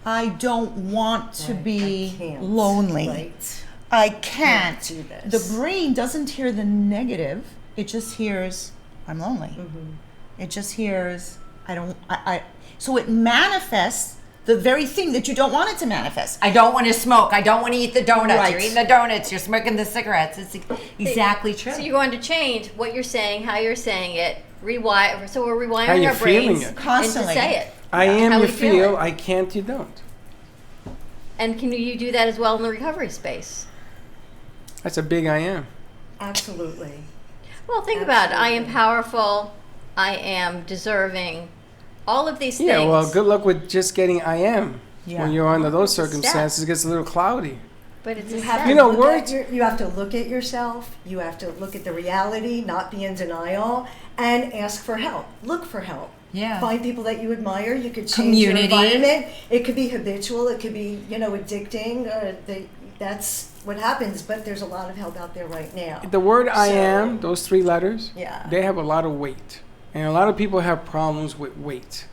I don't want to be I can't. lonely, Right. I can't, do this. the brain doesn't hear the negative, it just hears, I'm lonely. It just hears, so it manifests the very thing that you don't want it to manifest. I don't want to smoke. I don't want to eat the donuts. Right. You're eating the donuts. You're smoking the cigarettes. It's exactly true. So you're going to change what you're saying, how you're saying it, rewire. So we're rewiring How you're our brains feeling it. Constantly. and to say it. I am, How you we feel, it. I can't, you don't. And can you do that as well in the recovery space? That's a big I am. Absolutely. Well, think about it. I am Absolutely. powerful. I am deserving. All of these things. Yeah, well, good luck with just getting I am. Yeah. When you're under those It's a step. circumstances, it gets a little cloudy. But it's a You have step. to You know, look words- at you have to look at yourself. You have to look at the reality, not be in denial, and ask for help. Look for help. Yeah. Find people that you admire. You could change your Community. environment. It could be habitual. It could be, addicting. That's what happens. But there's a lot of help out there right now. The word I So- am, those 3 letters, Yeah. they have a lot of weight. And a lot of people have problems with weight.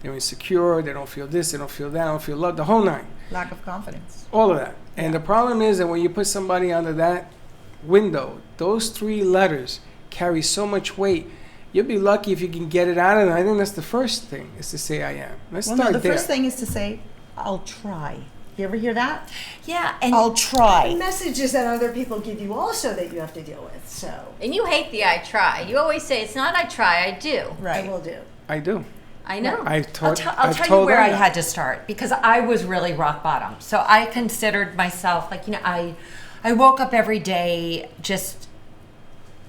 They're insecure, they don't feel this, they don't feel that, they don't feel love, the whole 9. Lack of confidence. All of that. And the problem is that when you put somebody under that window, those 3 letters carry so much weight. You'll be lucky if you can get it out of them. I think that's the first thing, is to say I am. Let's Well, start no, the there. first thing is to say, I'll try. You ever hear that? Yeah, and I'll try. Messages that other people give you also that you have to deal with. So And you hate the I try. You always say it's not I try, I do. Right. I will do. I do. I know. I've I'll, taught, I'll I've tell you told where them I that. had to start because I was really rock bottom. So I considered myself like, I woke up every day just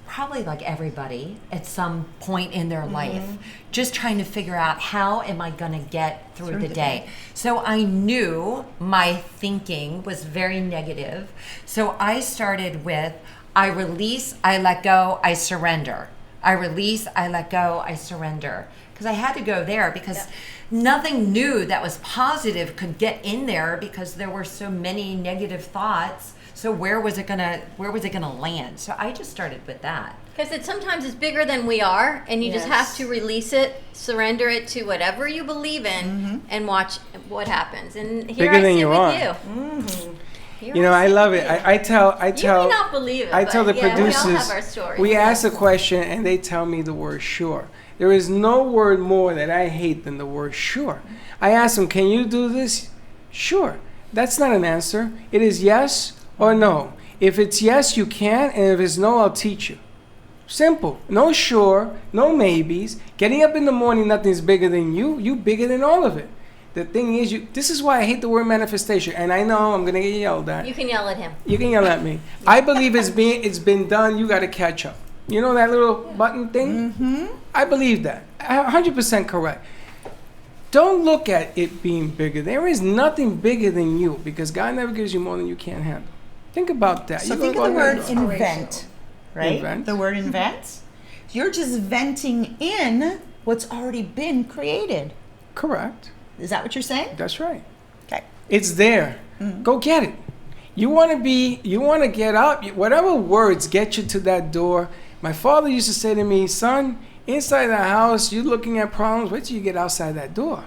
probably like everybody at some point in their life, just trying to figure out how am I going to get through the day. So I knew my thinking was very negative. So I started with I release, I let go, I surrender. I release, I let go, I surrender. Because I had to go there because nothing new that was positive could get in there because there were so many negative thoughts. So where was it gonna land? So I just started with that. Because sometimes it's bigger than we are, and you just have Yes. to release it, surrender it to whatever you believe in, and watch what happens. And here Bigger I than sit you with are. you. Here You know, I sit love with it. you. I tell, You may not believe it. I tell the but yeah, producers, we all have our stories. we ask a question and they tell me the word sure. There is no word more that I hate than the word sure. I ask them, can you do this? Sure. That's not an answer. It is yes or no. If it's yes, you can, and if it's no, I'll teach you. Simple. No sure, no maybes. Getting up in the morning, nothing's bigger than you. You bigger than all of it. The thing is, this is why I hate the word manifestation. And I know I'm gonna get yelled at. You can yell at him. You can yell at me. I believe it's been done. You got to catch up. You know that little button thing? Mm-hmm. I believe that. 100% correct. Don't look at it being bigger. There is nothing bigger than you because God never gives you more than you can't handle. Think about that. So You think go of the ahead word and go. invent, right? Invent. The word invent. You're just venting in what's already been created. Correct. Is that what you're saying? That's right. Okay. It's there. Go get it. You want to get up. Whatever words get you to that door. My father used to say to me, son, inside the house, you're looking at problems. Wait till you get outside that door.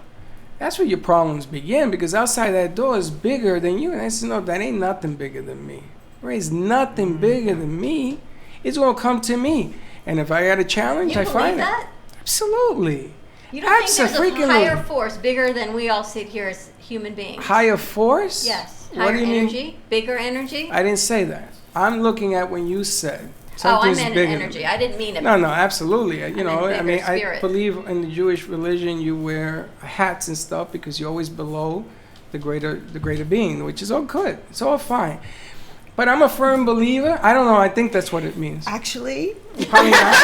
That's where your problems begin because outside that door is bigger than you. And I said, no, that ain't nothing bigger than me. There is nothing bigger than me. It's going to come to me. And if I got a challenge, You I believe find that? it. Absolutely. You don't think there's a Abso-freaking-lutely. higher force bigger than we all sit here as human beings? Higher force? Yes. What Higher do you mean? energy? Bigger energy? I didn't say that. I'm looking at when you said Oh, I something's meant bigger. energy. I didn't mean it. No, absolutely. You know, meant I mean, bigger I spirit. believe in the Jewish religion you wear hats and stuff because you're always below the greater being, which is all good. It's all fine. But I'm a firm believer. I don't know. I think that's what it means. Actually, Probably not.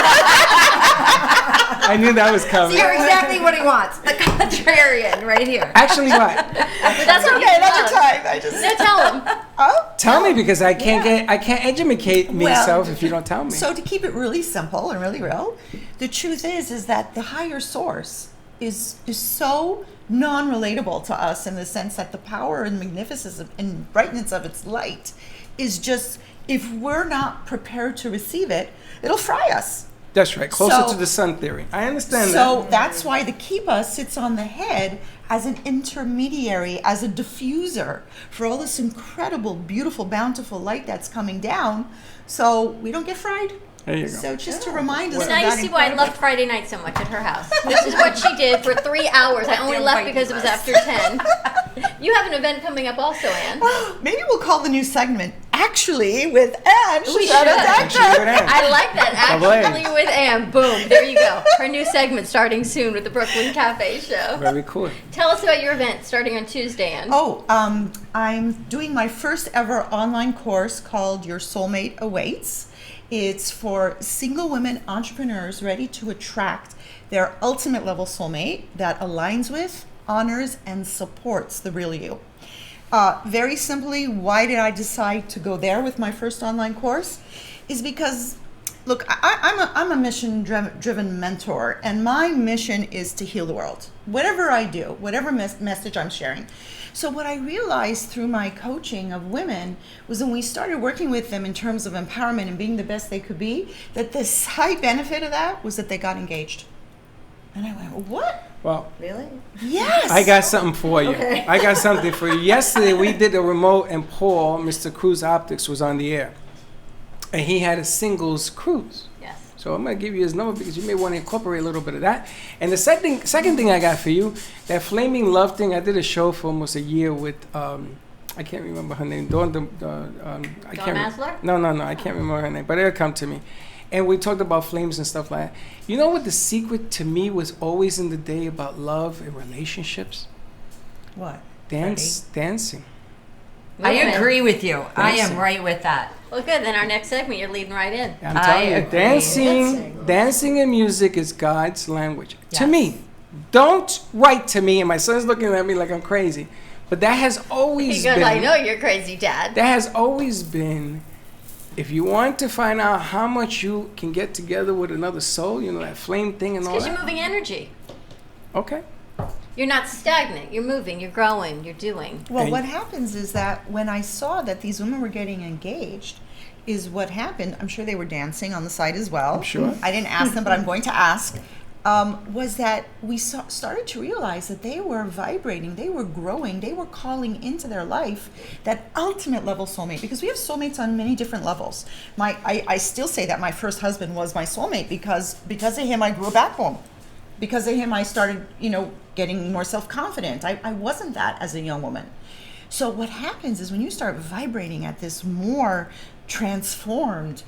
I knew that was coming. You're exactly what he wants. The contrarian right here. Actually, what? But that's what okay, he another loves. time. I just No, tell him. oh. Tell me because I can't educate myself if you don't tell me. So to keep it really simple and really real, the truth is that the higher source is so non-relatable to us in the sense that the power and magnificence and brightness of its light is just, if we're not prepared to receive it, it'll fry us. That's right. Closer So- to the sun theory. I understand that. So that's why the kippah sits on the head as an intermediary, as a diffuser for all this incredible, beautiful, bountiful light that's coming down, so we don't get fried. There you go. So just to remind us So of now you that see why I incredible- loved Friday night so much at her house. This is what she did for 3 hours. I only left because it was after 10. You have an event coming up also, Anne. Maybe we'll call the new segment Actually with Anne. We Shout out should. to Actually with Anne. I like that. Double A's. Actually with Anne. Boom. There you go. Her new segment starting soon with the Brooklyn Cafe Show. Very cool. Tell us about your event starting on Tuesday, Anne. Oh, I'm doing my first ever online course called Your Soulmate Awaits. It's for single women entrepreneurs ready to attract their ultimate level soulmate that aligns with, honors and supports the real you. Very simply, why did I decide to go there with my first online course? Is because, look, I'm a mission-driven mentor, and my mission is to heal the world. Whatever I do, whatever message I'm sharing. So what I realized through my coaching of women was when we started working with them in terms of empowerment and being the best they could be, that the side benefit of that was that they got engaged. And I went, what? Well, Really? Yes. I got something for you. Okay. I got something for you. Yesterday we did a remote, and Paul, Mr. Cruise Optics, was on the air, and he had a singles cruise. Yes. So I'm gonna give you his number because you may want to incorporate a little bit of that. And the second thing I got for you, that flaming love thing. I did a show for almost a year with I can't remember her name. Dawn Masler? No, I can't remember her name, but it'll come to me. And we talked about flames and stuff like that. You know what the secret to me was always in the day about love and relationships? What? Dancing. I Movement. agree with you. I Dancing. am right with that. Well, good. Then our next segment, you're leading right in. I'm telling you, agree. dancing and music is God's language. To Yes. me. Don't write to me, and my son's looking at me like I'm crazy. But that has always He goes, been. I know you're crazy, Dad. That has always been. If you want to find out how much you can get together with another soul, you know, that flame thing and all Because you're that. moving energy. Okay. You're not stagnant. You're moving. You're growing. You're doing. Well, And- what happens is that when I saw that these women were getting engaged, is what happened. I'm sure they were dancing on the side as well. I'm sure. I didn't ask them, but I'm going to ask. Was that we started to realize that they were vibrating, they were growing, they were calling into their life that ultimate level soulmate. Because we have soulmates on many different levels. I still say that my first husband was my soulmate because of him I grew a backbone. Because of him I started, getting more self-confident. I wasn't that as a young woman. So what happens is when you start vibrating at this more transformed,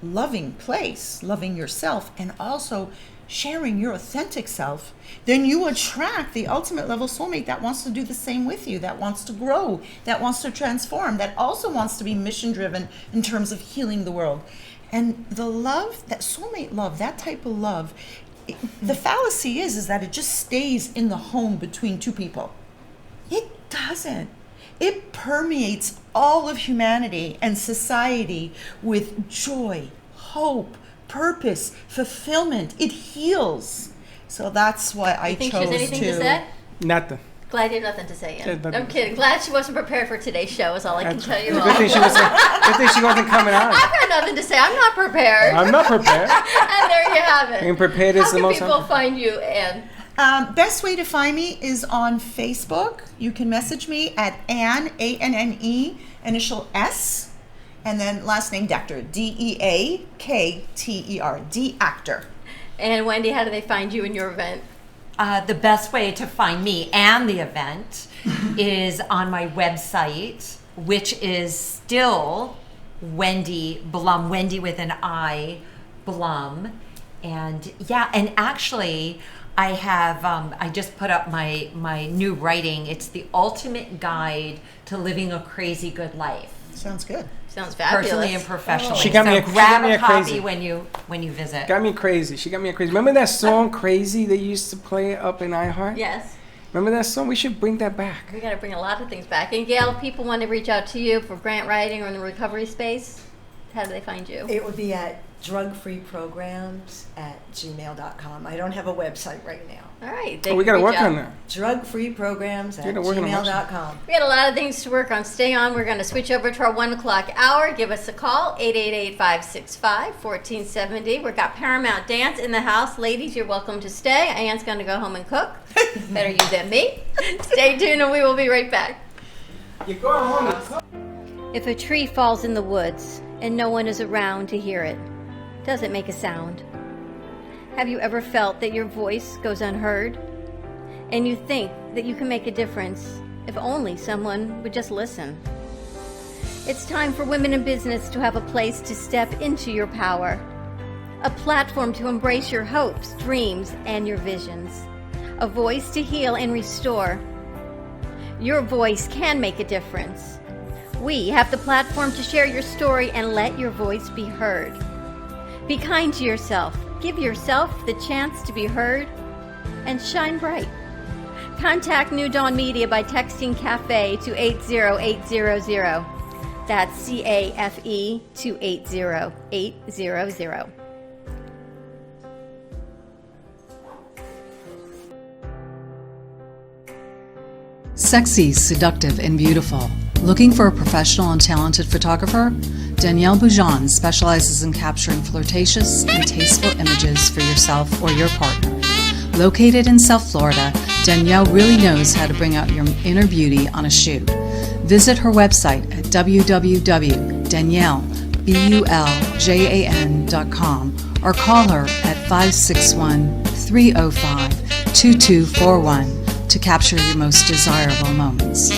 loving place, loving yourself, and also sharing your authentic self, then you attract the ultimate level soulmate that wants to do the same with you, that wants to grow, that wants to transform, that also wants to be mission driven in terms of healing the world. And the love, that soulmate love, that type of love, the fallacy is that it just stays in the home between two people. It doesn't. It permeates all of humanity and society with joy, hope, purpose, fulfillment. It heals. So that's why I You think chose she has anything to say? Nothing. Glad you had nothing to say Yeah, yet. nothing. I'm kidding. Glad she wasn't prepared for today's show is all I can tell you all. Good thing she wasn't coming out. I've got nothing to say. I'm not prepared. I'm not prepared. And there you have it. Being prepared is How the can most people important. find you, Anne? Best way to find me is on Facebook. You can message me at Anne, A-N-N-E, initial S, and then last name Deactor, D-E-A-K-T-E-R, D-Actor. And Wendy, how do they find you and your event? The best way to find me and the event is on my website, which is still Wendy Blum, Wendy with an I, Blum. And yeah, and actually I have, I just put up my new writing. It's The Ultimate Guide to Living a Crazy Good Life. Sounds good. Sounds fabulous. Personally and professionally. She got me so a- she grab got me a a copy crazy. when you visit. Got me crazy. She got me crazy. Remember that song "Crazy" they used to play up in iHeart? Yes. Remember that song? We should bring that back. We got to bring a lot of things back. And Gail, if people want to reach out to you for grant writing or in the recovery space, how do they find you? It would be at drugfreeprograms@gmail.com. I don't have a website right now. All right. Oh, we got to work on that. Drugfreeprograms@gmail.com. We got a lot of things to work on. Stay on. We're going to switch over to our 1 o'clock hour. Give us a call, 888-565-1470. We've got Paramount Dance in the house. Ladies, you're welcome to stay. Anne's going to go home and cook. Better you than me. Stay tuned and we will be right back. You're going home to cook. If a tree falls in the woods and no one is around to hear it, does it make a sound? Have you ever felt that your voice goes unheard? And you think that you can make a difference if only someone would just listen? It's time for women in business to have a place to step into your power, a platform to embrace your hopes, dreams, and your visions, a voice to heal and restore. Your voice can make a difference. We have the platform to share your story and let your voice be heard. Be kind to yourself. Give yourself the chance to be heard and shine bright. Contact New Dawn Media by texting CAFE to 80800. That's CAFE to 80800. Sexy, seductive, and beautiful. Looking for a professional and talented photographer? Danielle Boujon specializes in capturing flirtatious and tasteful images for yourself or your partner. Located in South Florida, Danielle really knows how to bring out your inner beauty on a shoot. Visit her website at www.daniellebuljan.com or call her at 561-305-2241 to capture your most desirable moments.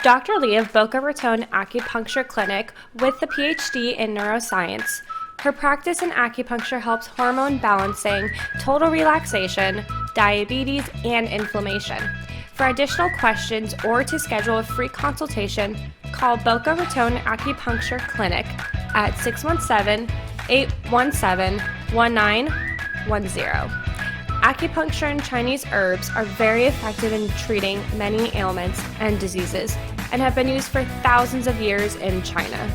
Dr. Lee of Boca Raton Acupuncture Clinic with a PhD in neuroscience. Her practice in acupuncture helps hormone balancing, total relaxation, diabetes, and inflammation. For additional questions or to schedule a free consultation, call Boca Raton Acupuncture Clinic at 617-817-1910. Acupuncture and Chinese herbs are very effective in treating many ailments and diseases and have been used for thousands of years in China.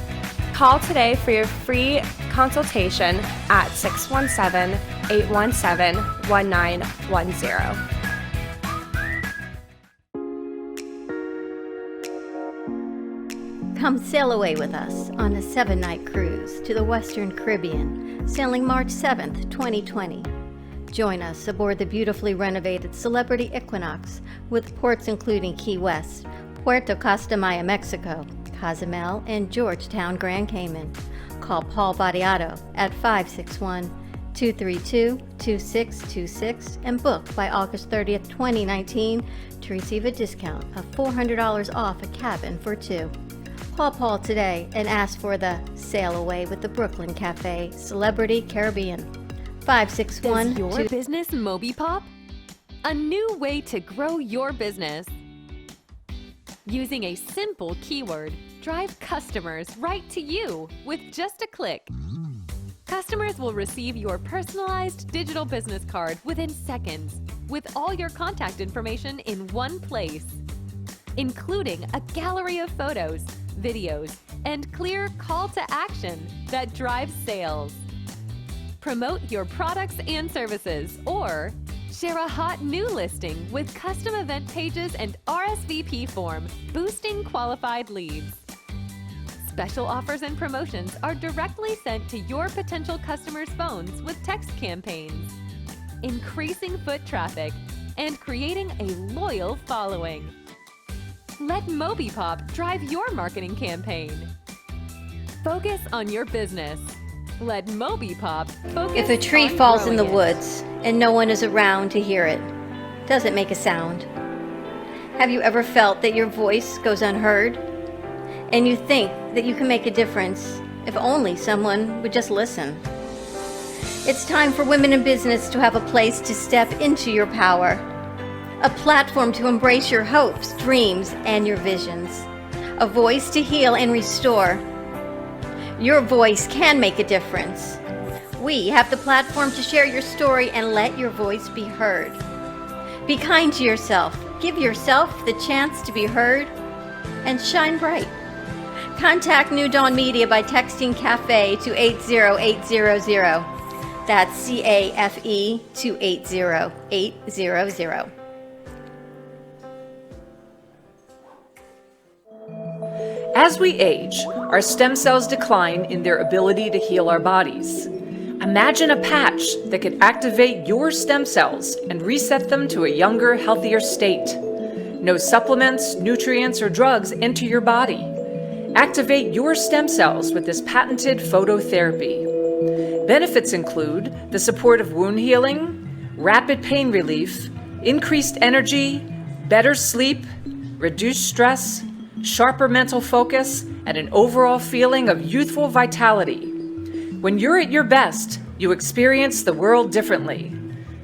Call today for your free consultation at 617-817-1910. Come sail away with us on a 7-night cruise to the Western Caribbean, sailing March 7th, 2020. Join us aboard the beautifully renovated Celebrity Equinox with ports including Key West, Puerto Costa Maya, Mexico, Cozumel, and Georgetown, Grand Cayman. Call Paul Badiato at 561-232-2626 and book by August 30th, 2019 to receive a discount of $400 off a cabin for two. Call Paul today and ask for the Sail Away with the Brooklyn Cafe Celebrity Caribbean. 561 Does your business Moby Pop? A new way to grow your business. Using a simple keyword, drive customers right to you with just a click. Customers will receive your personalized digital business card within seconds with all your contact information in one place, including a gallery of photos, videos, and clear call to action that drives sales. Promote your products and services, or share a hot new listing with custom event pages and RSVP form, boosting qualified leads. Special offers and promotions are directly sent to your potential customers' phones with text campaigns, increasing foot traffic and creating a loyal following. Let MobiPop drive your marketing campaign. Focus on your business. Let MobiPop focus. If a tree on falls in the growing it. woods and no one is around to hear it, does it make a sound? Have you ever felt that your voice goes unheard? And you think that you can make a difference if only someone would just listen? It's time for women in business to have a place to step into your power, a platform to embrace your hopes, dreams, and your visions, a voice to heal and restore. Your voice can make a difference. We have the platform to share your story and let your voice be heard. Be kind to yourself. Give yourself the chance to be heard and shine bright. Contact New Dawn Media by texting CAFE to 80800. That's CAFE to 80800. As we age, our stem cells decline in their ability to heal our bodies. Imagine a patch that could activate your stem cells and reset them to a younger, healthier state. No supplements, nutrients, or drugs enter your body. Activate your stem cells with this patented phototherapy. Benefits include the support of wound healing, rapid pain relief, increased energy, better sleep, reduced stress, sharper mental focus, and an overall feeling of youthful vitality. When you're at your best, you experience the world differently.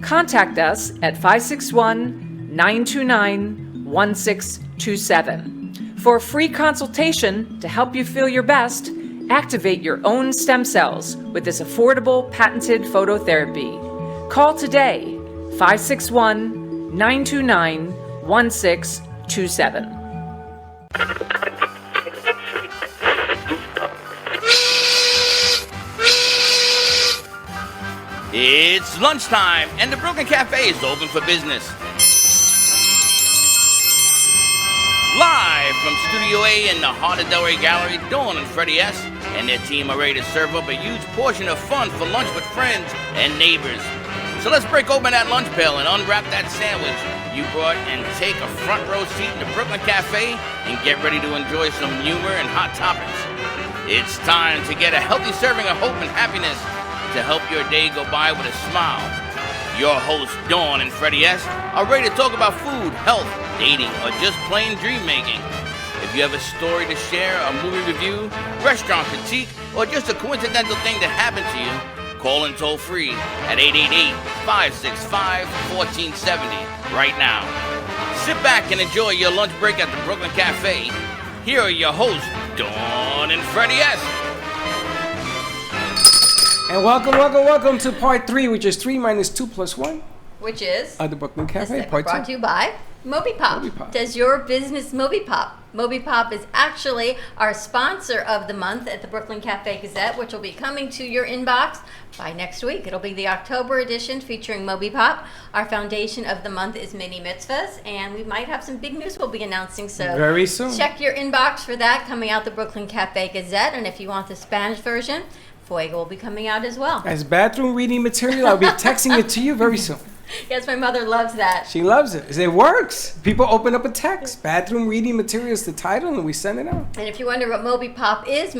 Contact us at 561-929-1627. For a free consultation to help you feel your best, activate your own stem cells with this affordable patented phototherapy. Call today, 561-929-1627. It's lunchtime, and the Brooklyn Cafe is open for business. Live from Studio A in the heart of Delray Gallery, Dawn and Freddie S. and their team are ready to serve up a huge portion of fun for lunch with friends and neighbors. So let's break open that lunch pail and unwrap that sandwich you brought and take a front row seat in the Brooklyn Cafe and get ready to enjoy some humor and hot topics. It's time to get a healthy serving of hope and happiness to help your day go by with a smile. Your hosts, Dawn and Freddie S., are ready to talk about food, health, dating, or just plain dream making. If you have a story to share, a movie review, restaurant critique, or just a coincidental thing that happened to you, call in toll free at 888-565-1470 right now. Sit back and enjoy your lunch break at the Brooklyn Cafe. Here are your hosts, Dawn and Freddie S. And welcome to part 3, which is 3 minus 2 plus 1 Which is of the Brooklyn Cafe. brought Part 2. to you by Moby Pop. Does your business Moby Pop? Moby Pop is actually our sponsor of the month at the Brooklyn Cafe Gazette, which will be coming to your inbox by next week. It'll be the October edition featuring Moby Pop. Our foundation of the month is Mini Mitzvahs, and we might have some big news we'll be announcing. So very soon. Check your inbox for that coming out the Brooklyn Cafe Gazette. And if you want the Spanish version, Fuego will be coming out as well. As bathroom reading material, I'll be texting it to you very soon. Yes, my mother loves that. She loves it. It works. People open up a text. Bathroom reading material is the title, and we send it out. And if you wonder what Moby Pop is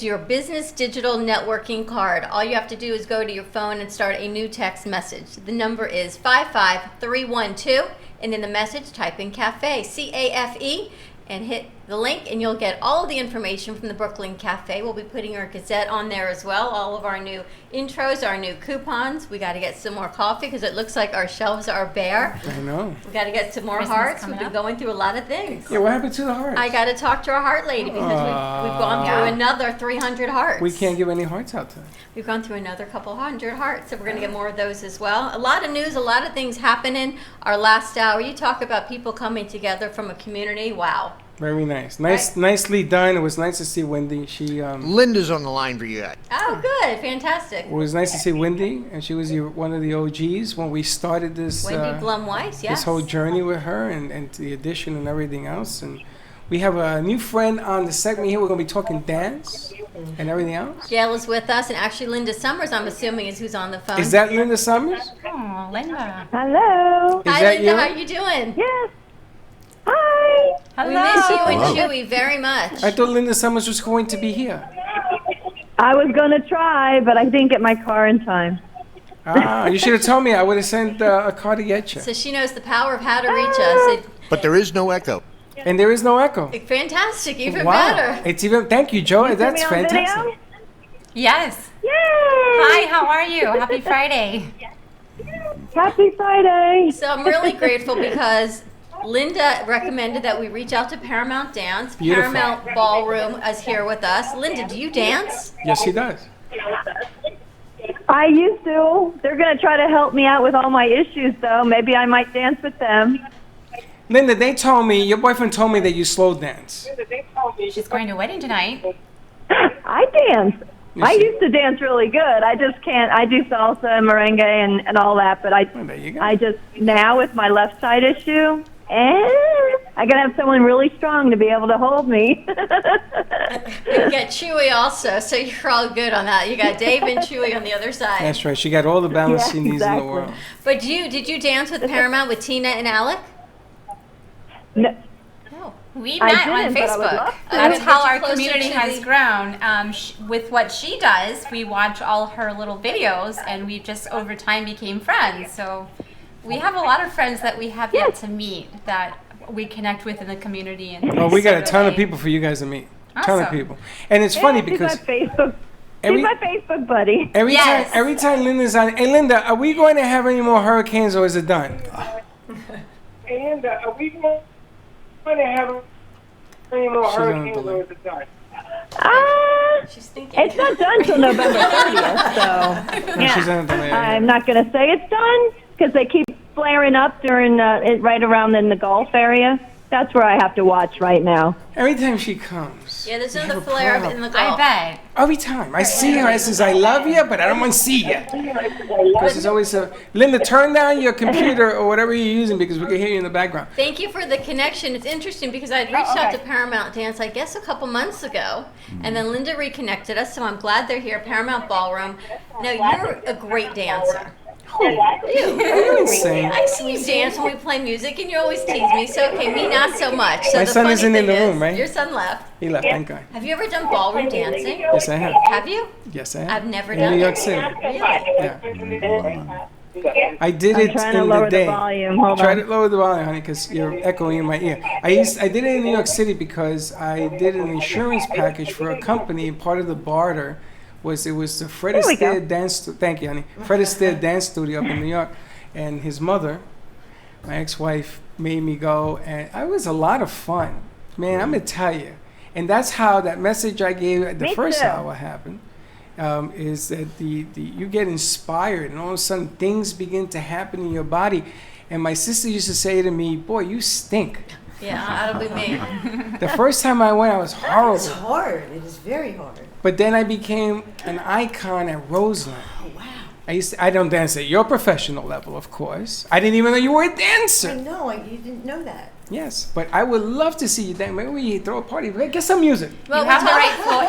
your business digital networking card. All you have to do is go to your phone and start a new text message. The number is 55312, and in the message, type in CAFE, C-A-F-E, and hit the link, and you'll get all of the information from the Brooklyn Cafe. We'll be putting our Gazette on there as well, all of our new intros, our new coupons. We got to get some more coffee because it looks like our shelves are bare. I know. We got to get some more Christmas hearts. coming We've been up. going through a lot of things. Yeah, what happened to the hearts? I got to talk to our heart lady because we've gone through another 300 hearts. We can't give any hearts out today. We've gone through another couple hundred hearts, so we're going to get more of those as well. A lot of news, a lot of things happening. Our last hour, you talk about people coming together from a community. Wow. Very nice. Nicely done. It was nice to see Wendy. She Linda's on the line for you guys. Oh, good. Fantastic. it was nice to see Wendy, and she was one of the OGs when we started this Wendy Blum-Weiss, yes. this whole journey with her and the addition and everything else. And we have a new friend on the segment here. We're going to be talking dance and everything else. Gail is with us, and actually Linda Summers, I'm assuming, is who's on the phone. Is that Linda Summers? Oh, Linda. Hello. Is Hi, that Linda. you? How you doing? Yes. Hi. We miss you and Hello. Chewy very much. I thought Linda Summers was going to be here. I was going to try, but I didn't get my car in time. You should have told me. I would have sent a car to get you. So she knows the power of how to reach us. But there is no echo. And there is no echo. Fantastic, even Wow. better. It's even. Thank you, Joe. Put That's me on fantastic. video? Yes. Yay. Hi, how are you? Happy Friday. Happy Friday. So I'm really grateful because Linda recommended that we reach out to Paramount Dance. Beautiful. Paramount Ballroom is here with us. Linda, do you dance? Yes, he does. I used to. They're going to try to help me out with all my issues, though. Maybe I might dance with them. Linda, your boyfriend told me that you slow dance. She's going to a wedding tonight. I dance. Yes, I you- used to dance really good. I just can't. I do salsa and merengue and all that, but Well, there you go. I just, now with my left side issue, I gotta have someone really strong to be able to hold me. You got Chewy also, so you're all good on that. You got Dave and Chewy on the other side. That's right. She got all the balance Yeah, she needs exactly. in the world. But did you dance with Paramount with Tina and Alec? No, We I met on didn't, but I would Facebook. love to. That's how Get you our closer community to has the- grown. With what she does, we watch all her little videos, and we just over time became friends. So we have a lot of friends that we have yet to meet that we connect with in the community. And Oh, we got a ton of really- people for you guys to meet. Ton of Awesome. people. And it's funny she's because my Facebook. every- She's my Facebook buddy. Yes. every time Linda's on, hey Linda, are we going to have any more hurricanes or is it done? Hey, Linda, are we going to have any more She's on hurricanes delay. or is it done? She's thinking. It's not done till November 30th, so No, she's on delay. I'm not going to say it's done because they keep flaring up during right around in the Gulf area. That's where I have to watch right now. Every time she comes. Yeah, there's we another have a flare up problem. in the I Gulf. bet. Every time I see her, I says, I love you, but I don't want to see you. Because it's always Linda, turn down your computer or whatever you're using because we can hear you in the background. Thank you for the connection. It's interesting because I'd reached out to Paramount Dance, I guess, a couple months ago, and then Linda reconnected us. So I'm glad they're here, Paramount Ballroom. Now you're a great dancer. You're insane. I see you dance when we play music, and you always tease me. So okay, me not so much. So My the son funny isn't in thing the is, room, right? Your son left. He left, thank God. Have you ever done ballroom dancing? Yes, I have. Have you? Yes, I have. I've never in done New it. York City. Really? Yeah. I did I'm it trying in to lower the day. the volume. Hold Try on. to lower the volume, honey, because you're echoing in my ear. I did it in New York City because I did an insurance package for a company, and part of the barter was the Fred There we go. Astaire dance. Thank you, honey. Fred Astaire dance studio up in New York, and his mother, my ex-wife, made me go, and it was a lot of fun, man. I'm gonna tell you, and that's how that message I gave at the Me first too. hour happened. Is that the you get inspired and all of a sudden things begin to happen in your body. And my sister used to say to me, "Boy, you stink." Yeah, that'll be me. The first time I went, I was It's horrible. hard. It is very hard. But then I became an icon at Roseland. Oh, wow. I don't dance at your professional level, of course. I didn't even know you were a I dancer. know. You didn't know that. Yes, but I would love to see you dance. Maybe we throw a party. Get some music. Well, You have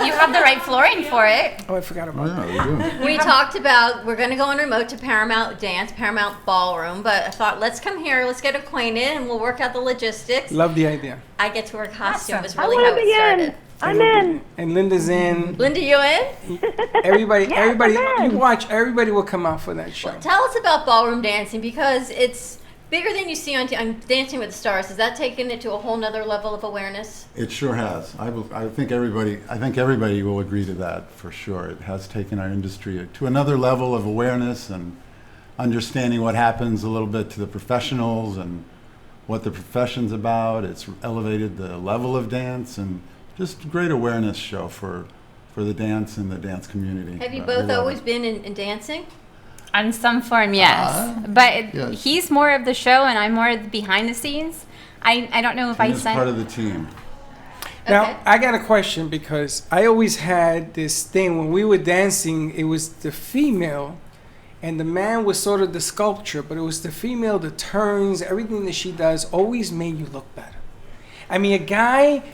you have the right flooring for it. Oh, I forgot about that. we talked about we're going to go on remote to Paramount Dance, Paramount Ballroom, but I thought let's come here, let's get acquainted, and we'll work out the logistics. Love the idea. I get to wear costume. It's I really want how to it be started. in. I'm in. And Linda's in. Linda, you in? Everybody, everybody, I'm in. you watch. Everybody will come out for that show. Tell us about ballroom dancing because it's bigger than you see on Dancing with the Stars. Has that taken it to a whole nother level of awareness? It sure has. I think everybody will agree to that for sure. It has taken our industry to another level of awareness and understanding what happens a little bit to the professionals and what the profession's about. It's elevated the level of dance and just a great awareness show for the dance and the dance community. Have you We both love always it. been in dancing? On some form, yes. But yes. he's more of the show, and I'm more of the behind the scenes. I don't know if I He is said. part of the team. Now, Okay. I got a question because I always had this thing when we were dancing, it was the female and the man was sort of the sculpture, but it was the female, the turns, everything that she does always made you look better. I mean, a guy,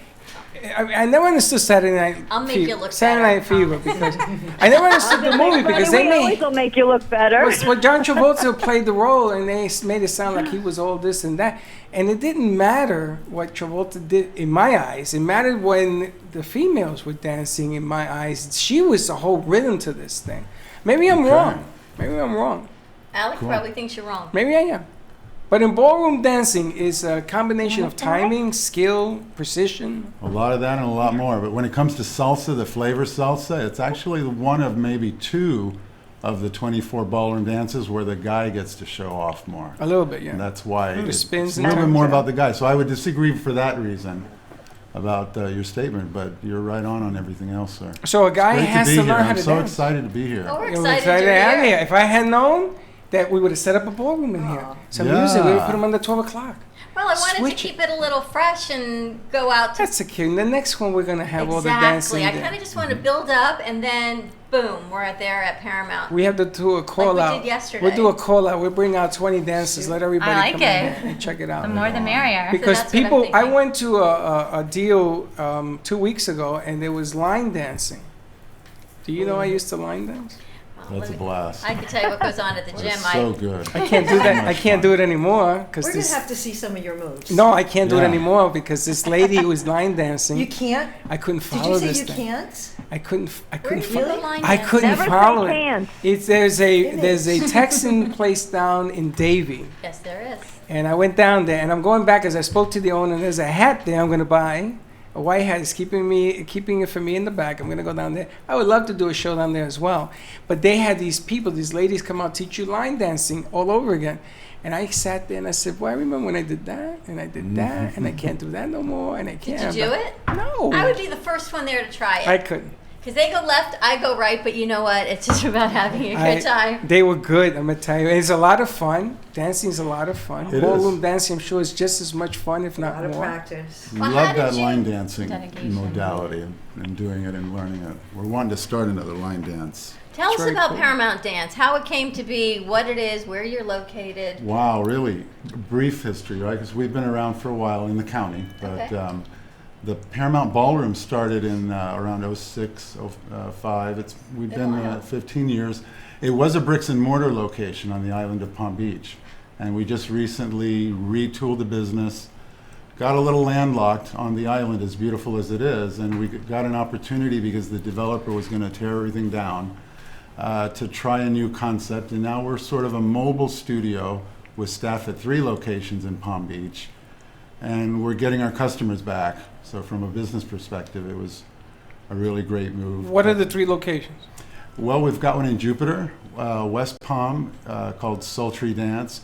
I never understood Saturday Night I'll make Fever, you look Saturday better, Night Fever because I never understood the movie because they we always made, will make you look better. well, John Travolta played the role and they made it sound like he was all this and that. And it didn't matter what Travolta did in my eyes. It mattered when the females were dancing in my eyes. She was the whole rhythm to this thing. Maybe I'm wrong. Maybe I'm wrong. Alex probably thinks you're wrong. Maybe I am. But in ballroom dancing is a combination of timing, skill, precision. A lot of that and a lot more. But when it comes to salsa, the flavor salsa, it's actually one of maybe two of the 24 ballroom dances where the guy gets to show off more. A little bit, yeah. And that's why The it's spins a and little bit turns, more yeah. about the guy. So I would disagree for that reason about your statement, but you're right on everything else, sir. So a guy Great has to be to here. learn how I'm to so dance. excited to be here. Oh, we're Yeah, we're excited to you're have you here. here. If I had known that we would have set up a ballroom in here. Some music, we would have put them under 12 o'clock. Well, I wanted Switch to keep it a little fresh and go out to That's secure. The next one we're going to have all the dancing. Exactly. I kind of just want to build up and then boom, we're there at Paramount. We have to do a call Like we out. did yesterday. We'll do a call out. We'll bring out 20 dancers. Let everybody I like come it. in there and check it out. The more the merrier. Because So that's what I'm people, I thinking. went to a deal 2 weeks ago, and there was line dancing. Do you know I used to line dance? That's a blast. I can tell you what goes on at the That gym. is so good. I can't do that. I can't do it anymore We're because gonna this. have to see some of your moves. No, I can't do it Yeah. anymore because this lady who was line dancing. You can't? I couldn't Did follow you say this you thing. can't? I couldn't. I couldn't. do the line I dance? couldn't Never say follow it. can't. It's there's a Texan place down in Davie, Yes, there is. and I went down there, and I'm going back as I spoke to the owner. And there's a hat there I'm going to buy. A white hat is keeping it for me in the back. I'm going to go down there. I would love to do a show down there as well. But they had these people, these ladies come out teach you line dancing all over again. And I sat there and I said, well, I remember when I did that, and I did that, and I can't do that no more, and I can't. Did you do it? No. I would be the first one there to try it. I couldn't. Because they go left, I go right, but you know what? It's just about having a good time. They were good, I'm going to tell you. It's a lot of fun. Dancing is a lot of fun. It Ballroom is. dancing, I'm sure, is just as much fun, if A not lot of more. practice. We Well, how love did that you- line dancing Dedication. modality and doing it and learning it. We're wanting to start another line dance. Tell us very about cool. Paramount Dance, how it came to be, what it is, where you're located. Wow, really brief history, right? Because we've been around for a while in the county, but Okay. the Paramount Ballroom started in around 06, 05. We've Been been a while. 15 years. It was a bricks and mortar location on the island of Palm Beach, and we just recently retooled the business, got a little landlocked on the island, as beautiful as it is, and we got an opportunity because the developer was going to tear everything down to try a new concept, and now we're sort of a mobile studio with staff at 3 locations in Palm Beach, and we're getting our customers back. So from a business perspective, it was a really great move. What are the 3 locations? Well, we've got one in Jupiter, West Palm, called Sultry Dance.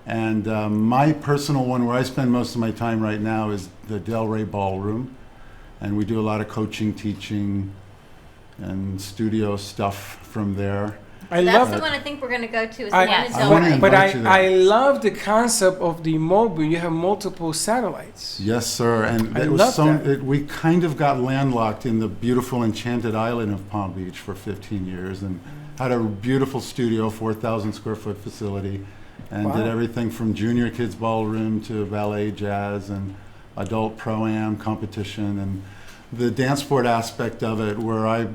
And my personal one, where I spend most of my time right now, is the Delray Ballroom. And we do a lot of coaching, teaching, and studio stuff from there. I That's love the it. one I think we're going to go to, is the I- one in I wanna Delray. invite But you there. I love the concept of the mobile. You have multiple satellites. Yes, sir. And I it was love so. that. We kind of got landlocked in the beautiful enchanted island of Palm Beach for 15 years, and had a beautiful studio, 4,000 square foot facility, and did Wow. everything from junior kids ballroom to ballet, jazz, and adult pro-am competition, and the dance sport aspect of it, where I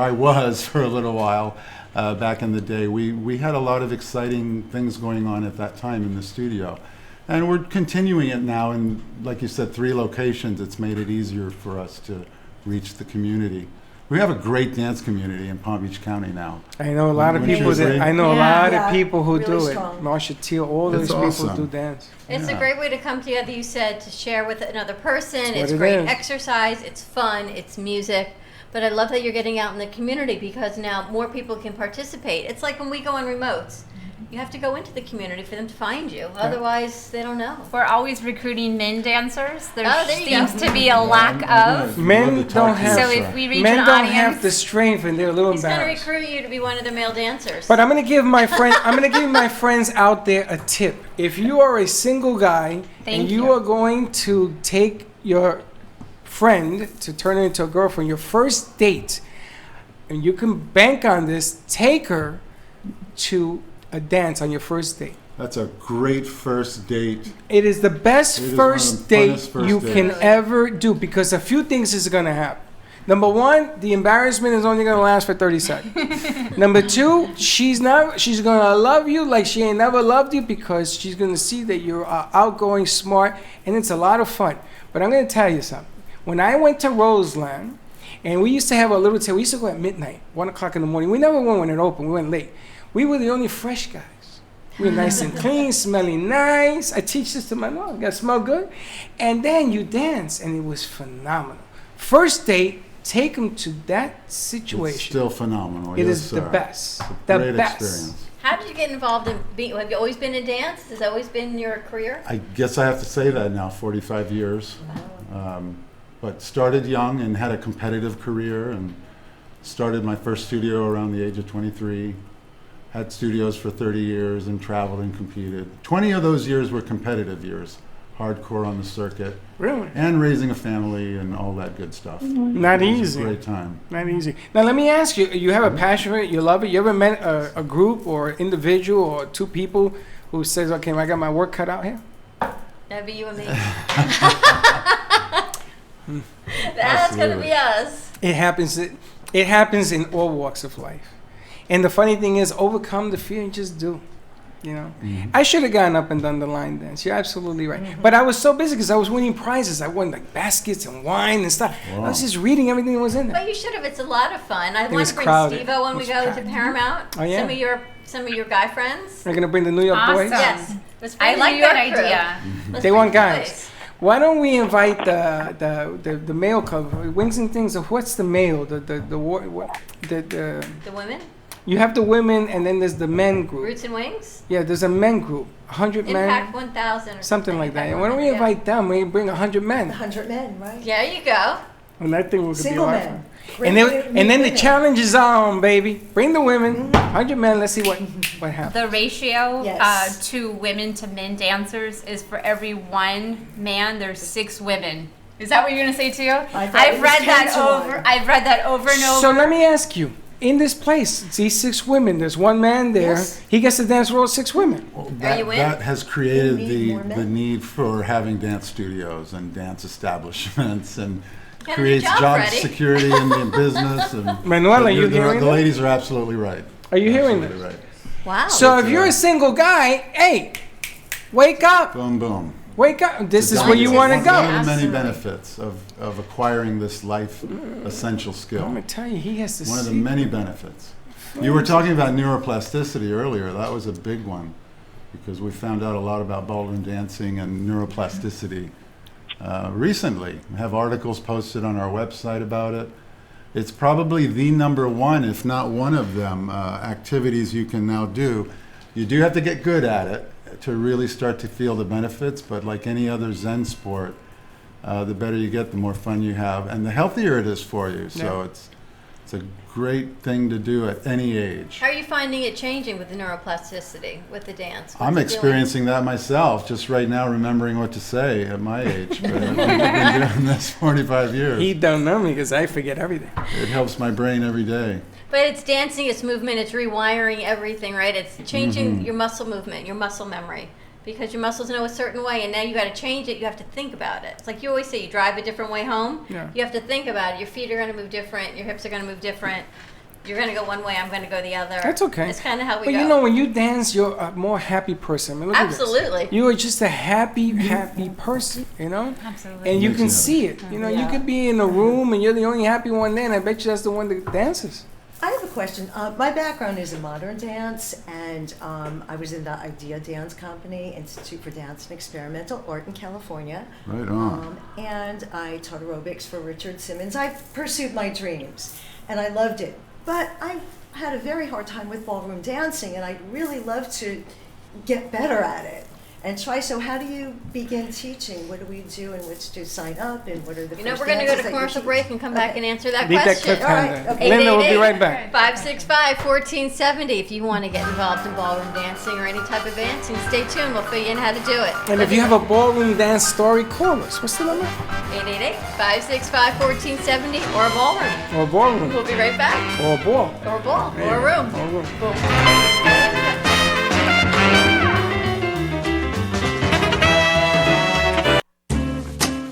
was for a little while back in the day. We had a lot of exciting things going on at that time in the studio. And we're continuing it now in, like you said, 3 locations. It's made it easier for us to reach the community. We have a great dance community in Palm Beach County now. I know a lot of Wouldn't people you that agree? I know a Yeah. lot Yeah, of people who really do strong. it. Marsha Teal, all It's those people awesome. do dance. It's a Yeah. great way to come together, you said, to share with another person. That's It's what it great is. exercise, it's fun, it's music. But I love that you're getting out in the community because now more people can participate. It's like when we go on remotes. You have to go into the community for them to find you. Otherwise, they don't know. We're always recruiting men dancers. There Oh, there you seems go. to be a lack of. Men Love to talk don't to you, have. So sir. if we reach Men an don't audience, have the strength, and they're a little He's going to embarrassed. recruit you to be one of the male dancers. But I'm gonna give my friend. I'm gonna give my friends out there a tip. If you are a single guy Thank and you you. are going to take your friend to turn her into a girlfriend, your first date, and you can bank on this, take her to a dance on your first date. That's a great first date. It is the best It is one of first the date funnest first you dates. can ever do because a few things is going to happen. Number one, the embarrassment is only going to last for 30 seconds. Number two, she's going to love you like she ain't never loved you because she's going to see that you're outgoing, smart, and it's a lot of fun. But I'm going to tell you something. When I went to Roseland, and we used to have a little we used to go at midnight, 1 o'clock in the morning. We never went when it opened. We went late. We were the only fresh guys. We were nice and clean, smelling nice. I teach this to my mom. Got to smell good. And then you dance, and it was phenomenal. First date, take them to that It's situation. still phenomenal. It yes, is the sir. best. It's a The great best. experience. How did you get involved in have you always been in dance? Has that always been your career? I guess I have to say that now, 45 years. But started young and had a competitive career and started my first studio around the age of 23. Had studios for 30 years and traveled and competed. 20 of those years were competitive years. hardcore on the circuit. Really? And raising a family and all that good stuff. Not It was easy. a great time. Not easy. Now let me ask you: you have a passion for it, you love it. You ever met a group or individual or two people who says, "Okay, I got my work cut out here"? That'd be you and me. That's gonna be us. It happens. It happens in all walks of life. And the funny thing is, overcome the fear and just do. You know, I should have gotten up and done the line dance. You're absolutely right. But I was so busy because I was winning prizes. I won like baskets and wine and stuff. I was just reading everything that was in there. But you should have. It's a lot of fun. I want was to bring crowded. Steve-O when It we was go to packed. Paramount. Oh, yeah. Some of your guy friends. They're gonna bring the New York boys. Yes. Let's bring I the like New York that crew. idea. Let's They bring want the guys. boys. Why don't we invite the male club? Wings and things. What's the male? The women. You have the women, and then there's the men group. Roots and Wings. Yeah, there's a men group. 100 Impact men. 1000 or Something like that. Impact And why don't we 100, yeah. invite them? We bring 100 men. 100 men, right? Yeah, there you go. And I think we could be a Single lot of men. fun. Bring And then the women. challenge is on, baby. Bring the women. 100 men. Let's see what happens. The ratio Yes. to women to men dancers is for every one man, there's 6 women. Is that what you're gonna say too? I've read that over. I've read that over and over. So let me ask you. In this place, these 6 women. There's one man there. Yes. He gets to dance with all 6 women. That has created We need the more men. need for having dance studios and dance establishments and Got a new creates job, job Freddie. security in the business. And Manuel, but are you the hearing The that? ladies are absolutely right. Are you hearing Absolutely this? right. Wow. So if you're a single guy, hey, wake up. Boom, boom. Wake up. This is It's where you want to one go. of the many benefits of acquiring this life essential skill. I'm going to tell you, he has to One of the see. many benefits. You were talking about neuroplasticity earlier. That was a big one because we found out a lot about ballroom dancing and neuroplasticity recently. We have articles posted on our website about it. It's probably the number one, if not one of them, activities you can now do. You do have to get good at it to really start to feel the benefits, but like any other Zen sport, the better you get, the more fun you have, and the healthier it is for you. So Yeah. it's a great thing to do at any age. How are you finding it changing with the neuroplasticity, with the dance? What's I'm it doing? experiencing that myself, just right now remembering what to say at my age. But I've been doing this 45 years. He don't know me because I forget everything. It helps my brain every day. But it's dancing, it's movement, it's rewiring everything, right? It's changing Mhm. your muscle movement, your muscle memory. Because your muscles know a certain way, and now you got to change it. You have to think about it. It's like you always say, you drive a different way home. Yeah. You have to think about it. Your feet are going to move different. Your hips are going to move different. You're going to go one way. I'm going to go the other. That's okay. It's kind of how we But go. you know, when you dance, you're a more happy person. I mean, look at this. Absolutely. You are just a happy person, you know? Absolutely. And you Makes can you see it. You know, you Yeah. could be in a room and you're the only happy one there, and I bet you that's the one that dances. I have a question. My background is in modern dance, and I was in the Idea Dance Company, Institute for Dance and Experimental Art in California. Right on. And I taught aerobics for Richard Simmons. I pursued my dreams, and I loved it. But I had a very hard time with ballroom dancing, and I'd really love to get better at it and try. So how do you begin teaching? What do we do, and which to sign up, and what are the You know, first we're going to go dances to that you commercial teach? break and come back and answer that Beat that question. cliffhanger. All right, okay. Linda, we'll be right back. 565-1470 if you want to get involved in ballroom dancing or any type of dancing. Stay tuned. We'll fill you in how to do it. And if you have a ballroom dance story, call us. What's the number? 888-565-1470 or a ballroom. Or a ballroom. We'll be right back. Or a ball. Or a ball. There Or a you room. go. Or a room. Boom.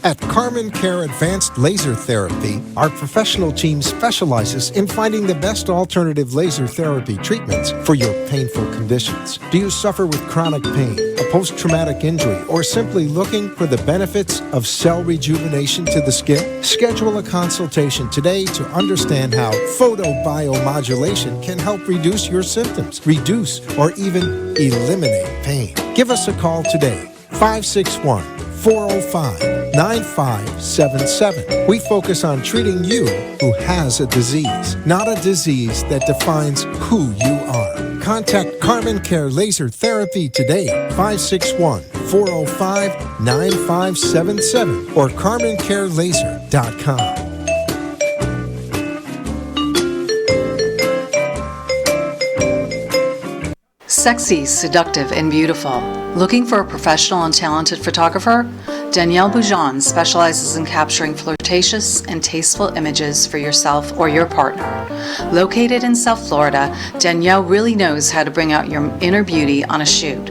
At Carmen Care Advanced Laser Therapy, our professional team specializes in finding the best alternative laser therapy treatments for your painful conditions. Do you suffer with chronic pain, a post-traumatic injury, or simply looking for the benefits of cell rejuvenation to the skin? Schedule a consultation today to understand how photobiomodulation can help reduce your symptoms, reduce or even eliminate pain. Give us a call today, 561-405-9577. We focus on treating you who has a disease, not a disease that defines who you are. Contact Carmen Care Laser Therapy today, 561-405-9577 or carmencarelaser.com. Sexy, seductive, and beautiful. Looking for a professional and talented photographer? Danielle Boujon specializes in capturing flirtatious and tasteful images for yourself or your partner. Located in South Florida, Danielle really knows how to bring out your inner beauty on a shoot.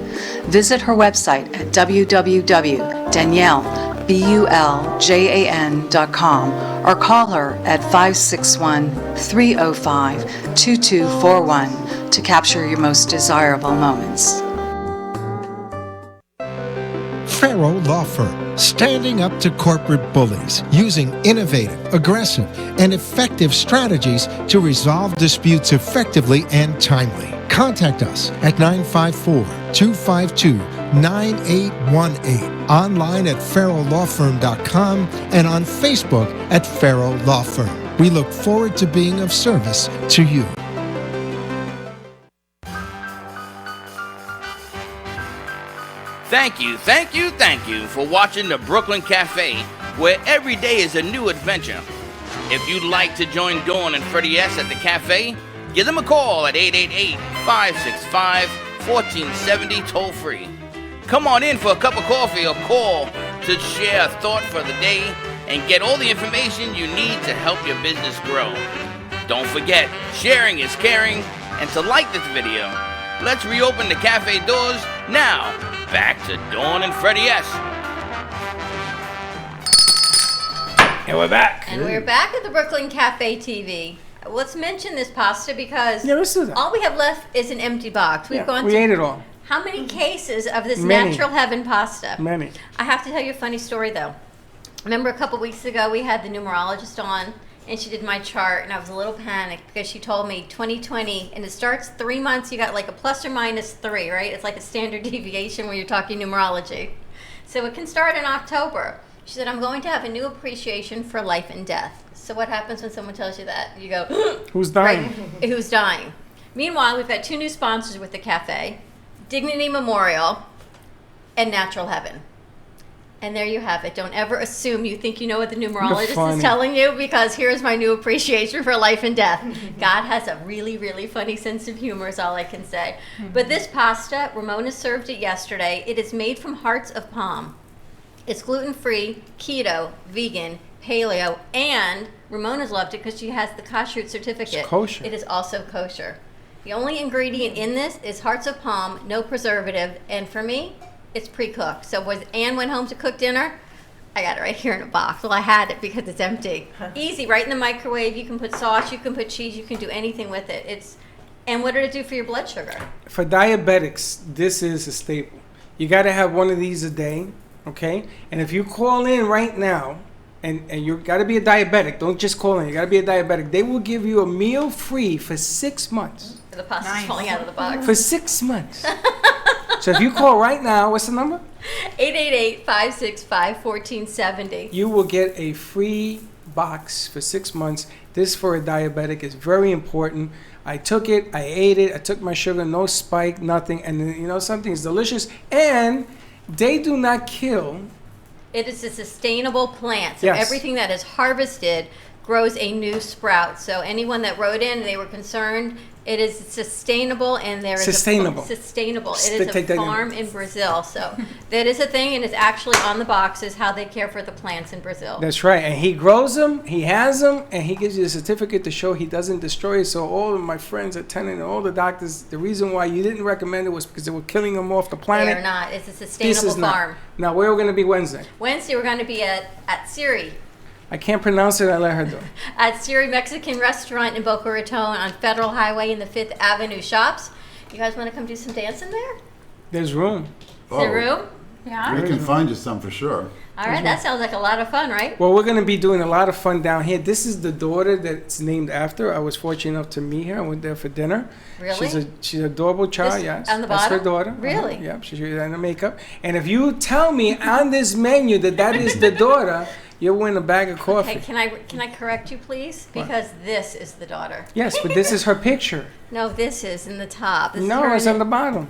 Visit her website at www.daniellebuljan.com or call her at 561-305-2241 to capture your most desirable moments. Farrow Law Firm, standing up to corporate bullies, using innovative, aggressive, and effective strategies to resolve disputes effectively and timely. Contact us at 954-252-9818, online at farrowlawfirm.com, and on Facebook at Farrow Law Firm. We look forward to being of service to you. Thank you for watching the Brooklyn Cafe, where every day is a new adventure. If you'd like to join Dawn and Freddie S. at the cafe, give them a call at 888-565-1470 toll free. Come on in for a cup of coffee or call to share a thought for the day and get all the information you need to help your business grow. Don't forget, sharing is caring, and to like this video. Let's reopen the cafe doors now. Back to Dawn and Freddie S. And we're back. And we're back at the Brooklyn Cafe TV. Let's mention this pasta because let's do that. all we have left is an empty box. We've gone we through ate it all. how many cases of this Many. natural heaven pasta? Many. I have to tell you a funny story though. Remember a couple weeks ago we had the numerologist on and she did my chart and I was a little panicked because she told me 2020 and it starts 3 months, you got like a plus or minus 3, right? It's like a standard deviation when you're talking numerology. So it can start in October. She said, I'm going to have a new appreciation for life and death. So what happens when someone tells you that? You go, Who's dying? Right, who's dying? Meanwhile, we've got 2 new sponsors with the cafe, Dignity Memorial and Natural Heaven. And there you have it. Don't ever assume you think you know what the numerologist is telling you because here's my new appreciation for life and death. God has a really, really funny sense of humor is all I can say. But this pasta, Ramona served it yesterday. It is made from hearts of palm. It's gluten-free, keto, vegan, paleo, and Ramona's loved it because she has the kashrut certificate. It's kosher. It is also kosher. The only ingredient in this is hearts of palm, no preservative, and for me, it's pre-cooked. So when Ann went home to cook dinner, I got it right here in a box. Well, I had it because it's empty. Easy, right in the microwave. You can put sauce, you can put cheese, you can do anything with it. And what did it do for your blood sugar? For diabetics, this is a staple. You got to have one of these a day, okay? And if you call in right now, and you got to be a diabetic, don't just call in, you got to be a diabetic, they will give you a meal free for 6 months. The pasta's falling out of the box. For 6 months. So if you call right now, what's the number? 888-565-1470. You will get a free box for 6 months. This for a diabetic is very important. I took it, I ate it, I took my sugar, no spike, nothing. And you know something, it's delicious. And they do not kill. It is a sustainable plant. So Yes. everything that is harvested grows a new sprout. So anyone that wrote in, they were concerned. It is sustainable, and there is Sustainable. sustainable. Just It is take a that in. farm in Brazil, so that is a thing, and it's actually on the boxes how they care for the plants in Brazil. That's right. And he grows them, he has them, and he gives you a certificate to show he doesn't destroy it. So all of my friends are telling all the doctors, the reason why you didn't recommend it was because they were killing them off the planet. They're not. It's a This sustainable is not. farm. Now, where are we going to be Wednesday? Wednesday, we're going to be at Siri. I can't pronounce it. I let her do it. At Siri Mexican Restaurant in Boca Raton on Federal Highway in the 5th Avenue Shops. You guys want to come do some dancing there? There's room. Is there room? Yeah. We can find you some for sure. All right, that sounds like a lot of fun, right? Well, we're going to be doing a lot of fun down here. This is the daughter that's named after. I was fortunate enough to meet her. I went there for dinner. Really? She's an adorable child, This- yes. on the That's her bottom? daughter. Really? Yep, she's in the makeup. And if you tell me on this menu that is the daughter, you'll win a bag of coffee. Hey, can I correct you, please? What? Because this is the daughter. Yes, but this is her picture. No, this is in the top. This is No, her it's in on the bottom.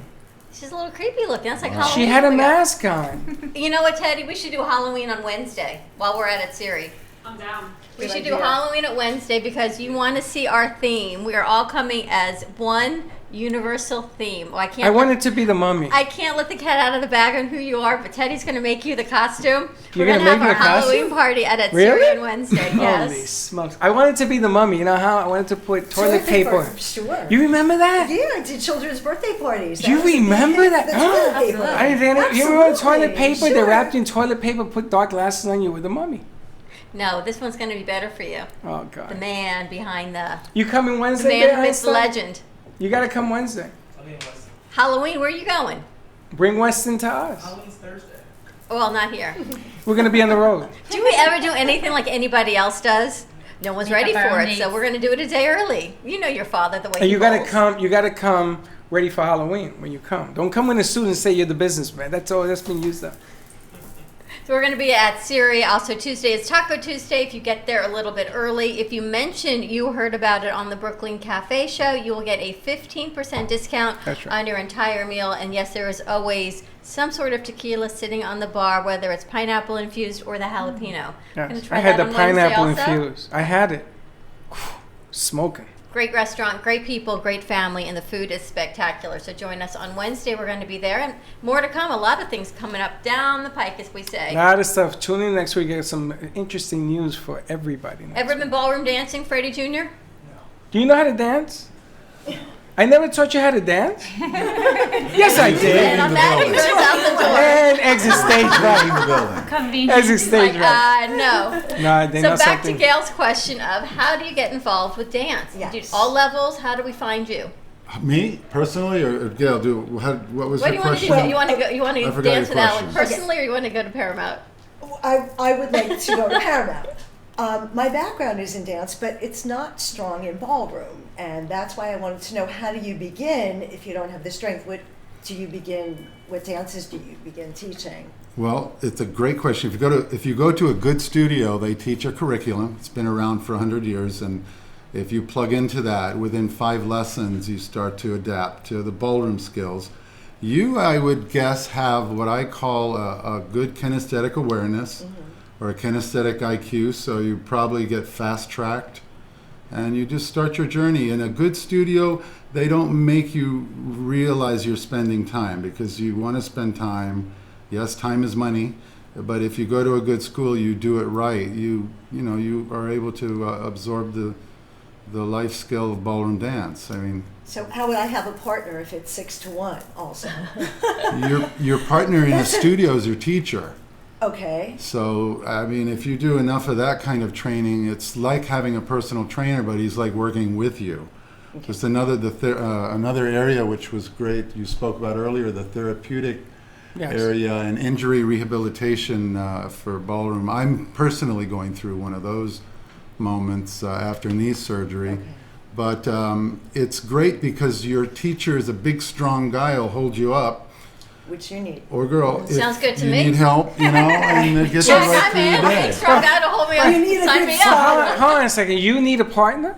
She's a little creepy looking. That's like Halloween. She had a We got- mask on. You know what, Teddy? We should do Halloween on Wednesday while we're at Siri. I'm down. We Good should do idea. Halloween at Wednesday because you want to see our theme. We are all coming as one universal theme. Well, I can't. I wanted to be the mummy. I can't let the cat out of the bag on who you are, but Teddy's going to make you the costume. You're We're gonna have make me our the costume? Halloween party at Really? Syria on Wednesday. Yes. Holy smokes. I wanted to be the mummy. You know how? I wanted to put toilet paper. Sure. You remember that? Yeah, I did children's birthday parties. Do you remember that? The toilet paper. I didn't. You remember toilet Absolutely, paper? They sure. wrapped you in toilet paper, put dark glasses on you with a mummy. No, this one's going to be better for you. Oh, The God. man behind the You coming the Wednesday? man who Bear makes the Einstein? legend. You got to come Wednesday. Halloween, where are you going? Bring Weston to us. Well, not here. We're going to be on the road. Do we ever do anything like anybody else does? No one's Make ready up our for own it, so dates. we're going to do it a day early. You know your father the way And he you got to rolls. come. You got to come ready for Halloween when you come. Don't come in a suit and say you're the businessman. That's all. That's been used up. So we're going to be at Syria. Also Tuesday is Taco Tuesday. If you get there a little bit early, if you mention you heard about it on the Brooklyn Cafe show, you will get a 15% discount That's right. on your entire meal. And yes, there is always some sort of tequila sitting on the bar, whether it's pineapple infused or the jalapeno. Gonna Yes. try I had that the on Wednesday pineapple also. infused. I had it. Smoking. Great restaurant, great people, great family, and the food is spectacular. So join us on Wednesday. We're going to be there, and more to come. A lot of things coming up down the pike, as we say. A lot of stuff. Tune in next week. Get some interesting news for everybody. Ever been ballroom dancing, Freddie Jr.? Do you know how to dance? I never taught you how to dance. Yes, I did. And on that, he goes out the door. And exit stage right. building. Convenient. Exit stage Like, right. no. No, they So know back something. to Gail's question of how do you get involved with dance? Yes. Do all levels. How do we find you? Me personally, or Gail? What was What do your you want to question? do? You want to go? You want I to forgot dance your with Alec question. personally, or you want to go to Paramount? I would like to go to Paramount. My background is in dance, but it's not strong in ballroom, and that's why I wanted to know, how do you begin if you don't have the strength? What dances do you begin teaching? Well, it's a great question. If you go to a good studio, they teach a curriculum. It's been around for 100 years, and if you plug into that, within 5 lessons, you start to adapt to the ballroom skills. You, I would guess, have what I call a good kinesthetic awareness or a kinesthetic IQ, so you probably get fast-tracked, and you just start your journey. In a good studio, they don't make you realize you're spending time, because you want to spend time. Yes, time is money, but if you go to a good school, you do it right. You are able to absorb the life skill of ballroom dance. I mean, So how would I have a partner if it's 6-1 also? your partner in the studio is your teacher. Okay. So, I mean, if you do enough of that kind of training, it's like having a personal trainer, but he's like working with you. Just another area which was great, you spoke about earlier, the therapeutic area and injury rehabilitation for ballroom. I'm personally going through one of those moments after knee surgery. Okay. But it's great because your teacher is a big, strong guy who'll hold you up. Which you need. Or girl, Sounds if good to you me. need help, and it gets you Yes, right I'm through your in. day. Big strong guy to hold me up. You need a Sign good me side. up. Hold on a second. You need a partner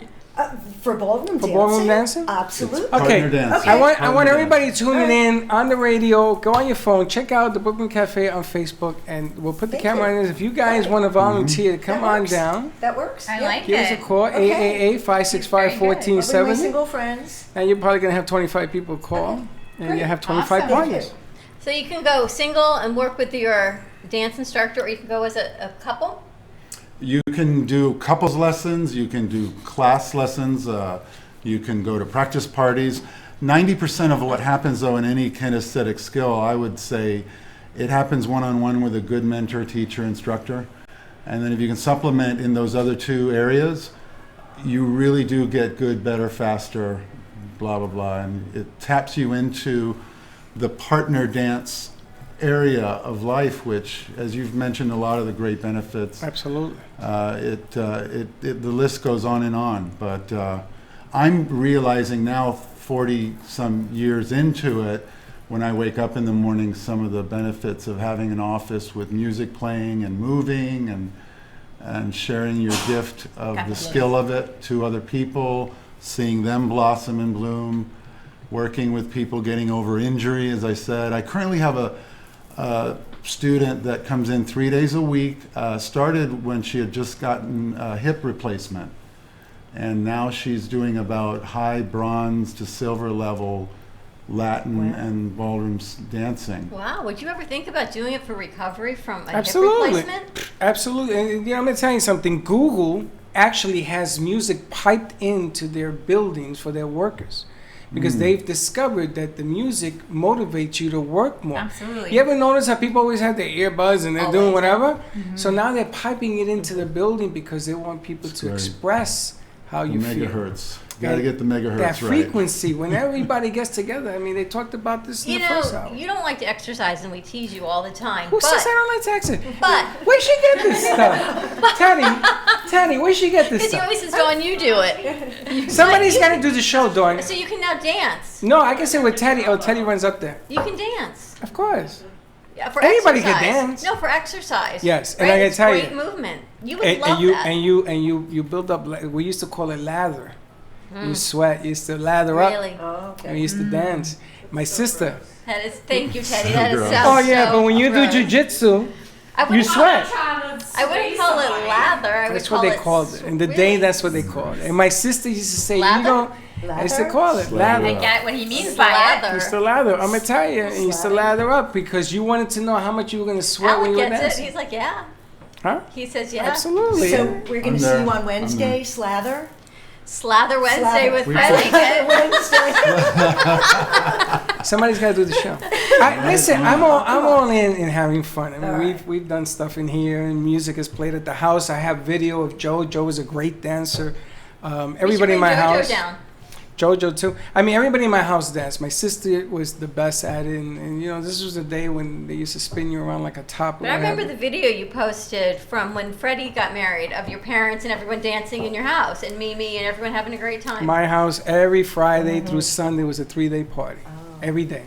For ballroom dancing? for ballroom dancing? Absolutely. Okay. Partner dancing. I want Partner everybody dancing. tuning in on the radio. Go on your phone. Check out the Brooklyn Cafe on Facebook, and we'll put the Thank camera you. on it. If you guys want to volunteer, come That on works. down. That works. I Yeah. like Give us a it. call, Okay. 888-565-1470. I'll bring my single friends. And you're probably going to have 25 people call, and you Great. have 25 Awesome. partners. So you can go single and work with your dance instructor, or you can go as a couple. You can do couples lessons, you can do class lessons, you can go to practice parties. 90% of what happens, though, in any kinesthetic skill, I would say it happens one-on-one with a good mentor, teacher, instructor. And then if you can supplement in those other 2 areas, you really do get good, better, faster, blah, blah, blah. And it taps you into the partner dance area of life, which, as you've mentioned, a lot of the great benefits. Absolutely. The list goes on and on. But I'm realizing now, 40 some years into it, when I wake up in the morning, some of the benefits of having an office with music playing and moving and sharing your gift of the skill of it to other people, seeing them blossom and bloom, working with people getting over injury, as I said. I currently have a student that comes in 3 days a week, started when she had just gotten a hip replacement. and now she's doing about high bronze to silver level Latin and ballroom dancing. Wow, would you ever think about doing it for recovery from a Absolutely. hip replacement? Absolutely. And I'm going to tell you something. Google actually has music piped into their buildings for their workers because they've discovered that the music motivates you to work more. Absolutely. You ever notice how people always have their earbuds and they're doing whatever? So now they're piping it into the building because they want people to express how you feel. Megahertz. Got to get the megahertz That right. frequency, when everybody gets together. I mean, they talked about this in You the first know, hour. you don't like to exercise, and we tease you all the time. Who but, says I don't like to exercise? But Where'd she get this stuff? Teddy, where'd she get this because he stuff? always says, "Dawn, you do it." Somebody's got to do the show, Dawn. So you can now dance. No, I can say with Teddy. Oh, Teddy runs up there. You can dance. Of course. Yeah, for Anybody exercise. can dance. No, for exercise. Yes, right? and I can It's tell great you. movement. You would And, love that. you build up. We used to call it lather. You sweat. You used to lather Really? up. Oh, okay. We used to dance. My sister. That is. Thank you, Teddy. That is gross. sounds Oh yeah, so but when you do gross. jujitsu, I you wouldn't sweat. I wouldn't call it lather. I would That's call what they it called it. In the really? day, that's what they called it. And my sister used to say, Lather? you don't. I used to call it Lather. lather. I get what he means It's by lather. it. Used to lather. I'm Italian. And used to lather up because you wanted to know how much you were going to sweat when Alec you were gets it. dancing. He's like, yeah. Huh? He says, yeah. Absolutely. So we're going I'm to see there. you on I'm Wednesday, Slather. Slather Wednesday Slather. with We Freddie. Somebody's got to do the show. Listen, I'm all in having fun. I mean, we've done stuff in here, and music is played at the house. I have video of Joe. Joe is a great dancer. Everybody in my house. Down. Jojo too. I mean, everybody in my house danced. My sister was the best at it, and you know, this was the day when they used to spin you around like a top. But I remember the video you posted from when Freddie got married of your parents and everyone dancing in your house and Mimi and everyone having a great time. My house every Friday through Sunday was a 3-day party. Every day.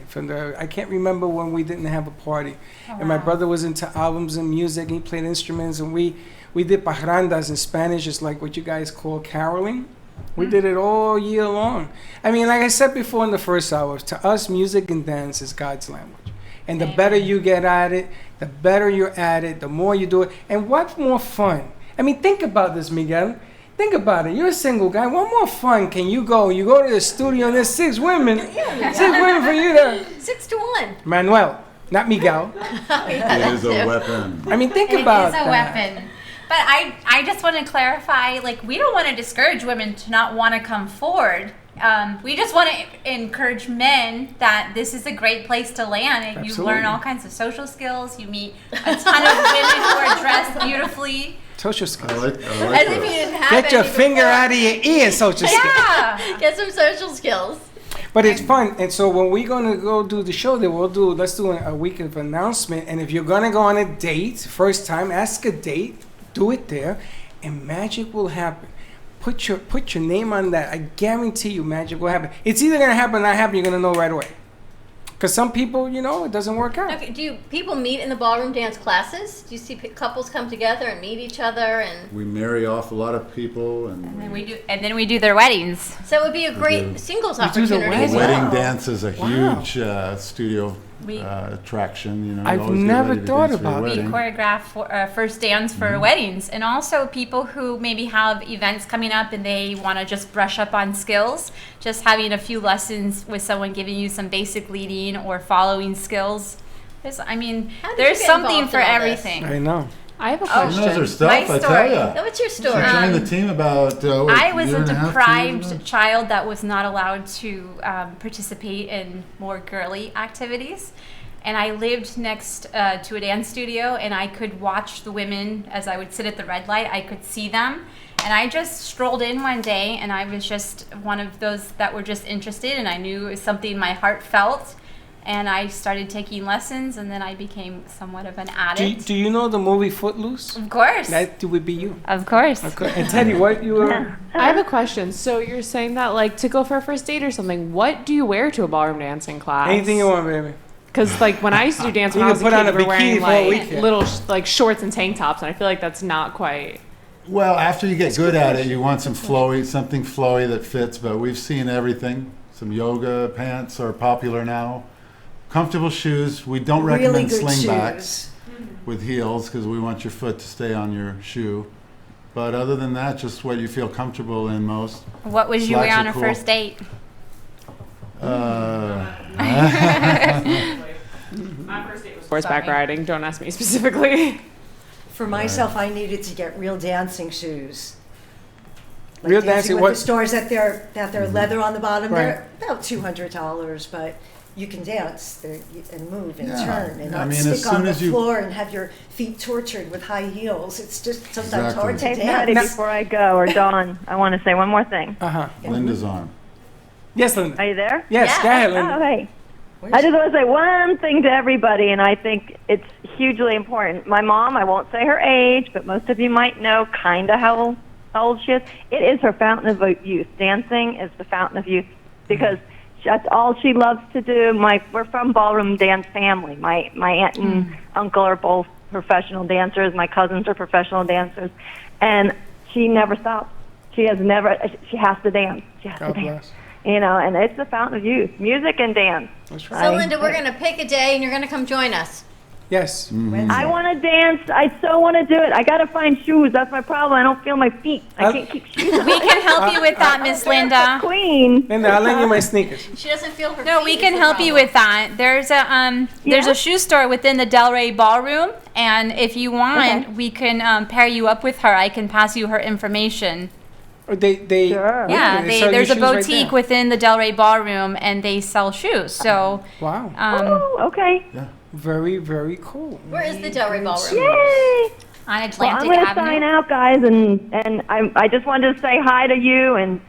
I can't remember when we didn't have a party. And my brother was into albums and music. And he played instruments, and we did parrandas in Spanish. It's like what you guys call caroling. We did it all year long. I mean, like I said before in the first hour, to us, music and dance is God's language. And the better you get at it, the better you're at it, the more you do it. And what's more fun? I mean, think about this, Miguel. Think about it. You're a single guy. What more fun can you go? You go to the studio and there's 6 women. 6 women for you to... 6 to 1. Manuel, not Miguel. It is a weapon. I mean, think about It is a that. weapon. But I just want to clarify, like, we don't want to discourage women to not want to come forward. We just want to encourage men that this is a great place to land, and you Absolutely. learn all kinds of social skills. You meet a ton of women who are dressed beautifully. Social skills. I like As if you that. didn't have Get your any finger before. out of your ear, social skills. Yeah. Get some social skills. But it's fun. And so when we're going to go do the show, then let's do a week of announcement. And if you're going to go on a date, first time, ask a date, do it there, and magic will happen. Put your name on that. I guarantee you magic will happen. It's either going to happen or not happen. You're going to know right away. Because some people, you know, it doesn't work out. Okay, do people meet in the ballroom dance classes? Do you see couples come together and meet each other? And We marry off a lot of people, and And then we do their weddings. so it would be a great do. singles You do the opportunity wedding. as the well. wedding dance is a Wow. huge studio We- attraction. You know, you I've always get never ready to thought dance for your about We wedding. choreograph first dance for weddings, and also people who maybe have events coming up and they want to just brush up on skills. Just having a few lessons with someone giving you some basic leading or following skills. There's How did you there's get something involved for in all everything. I know. I have a She question. knows her stuff, My I tell story. ya. Now, what's your She story? joined the team about I was year a and half, 2 years ago? deprived child that was not allowed to participate in more girly activities. And I lived next to a dance studio, and I could watch the women as I would sit at the red light. I could see them. And I just strolled in one day, and I was just one of those that were just interested, and I knew it was something my heart felt. And I started taking lessons, and then I became somewhat of an addict. Do you know the movie Footloose? Of course. That would be you. Of course. Okay. And Teddy, what you were? I have a question. So you're saying that, like, to go for a first date or something, what do you wear to a ballroom dancing class? Anything you want, baby. Because, like, when I used to do dance when You I can was a put on kid, a we were wearing, bikini for a like, weekend. little, like, shorts and tank tops, and I feel like that's not quite... Well, after you get good at it, you want something flowy that fits. But we've seen everything. Some yoga pants are popular now. Comfortable shoes. We don't Really recommend good slingbacks shoes. with heels because we want your foot to stay on your shoe. But other than that, just what you feel comfortable in most. What was you Slacks wear are on a cool. first date? My first date was horseback riding. Don't ask me specifically. For myself, I needed to get real dancing shoes. Like Real dancing dancing, with what- the stores that they're leather on the bottom. Right. They're about $200, but you can dance and move and Yeah. turn and I not mean, as stick on soon the as you- floor and have your feet tortured with high heels. It's just sometimes Exactly. hard to Hey, dance. Patty, before I go, or Dawn, I want to say one more thing. Uh-huh. Linda's on. Yes, Linda. Are you there? Yes, go ahead, Linda. Oh, hey. I just want to say one thing to everybody, and I think it's hugely important. My mom, I won't say her age, but most of you might know kind of how old she is. It is her fountain of youth. Dancing is the fountain of youth because that's all she loves to do. We're from ballroom dance family. My aunt and uncle are both professional dancers. My cousins are professional dancers, and she never stops. She has to dance. She has to God dance. bless. You know, and it's the fountain of youth, music and dance. That's So, Linda, we're going to pick a day and you're going to come join us. Yes. I want to dance. I so want to do it. I got to find shoes. That's my problem. I don't feel my feet. I can't keep shoes. We can help you with that, Miss Linda. Queen. Linda, I'll lend you my sneakers. She doesn't feel her No, feet we is can the help you problem. with that. There's a shoe store within the Delray Ballroom, and if you want, we can pair you up with her. I can pass you her information. Or they Sure. Yeah, they sell there's your a shoes right boutique there. within the Delray Ballroom, and they sell shoes. So, Wow. Oh, okay. Very, very cool. Where is the Delray Ballroom? Yay! on Well, Atlantic I'm going to Avenue. sign out, guys, and I just wanted to say hi to you and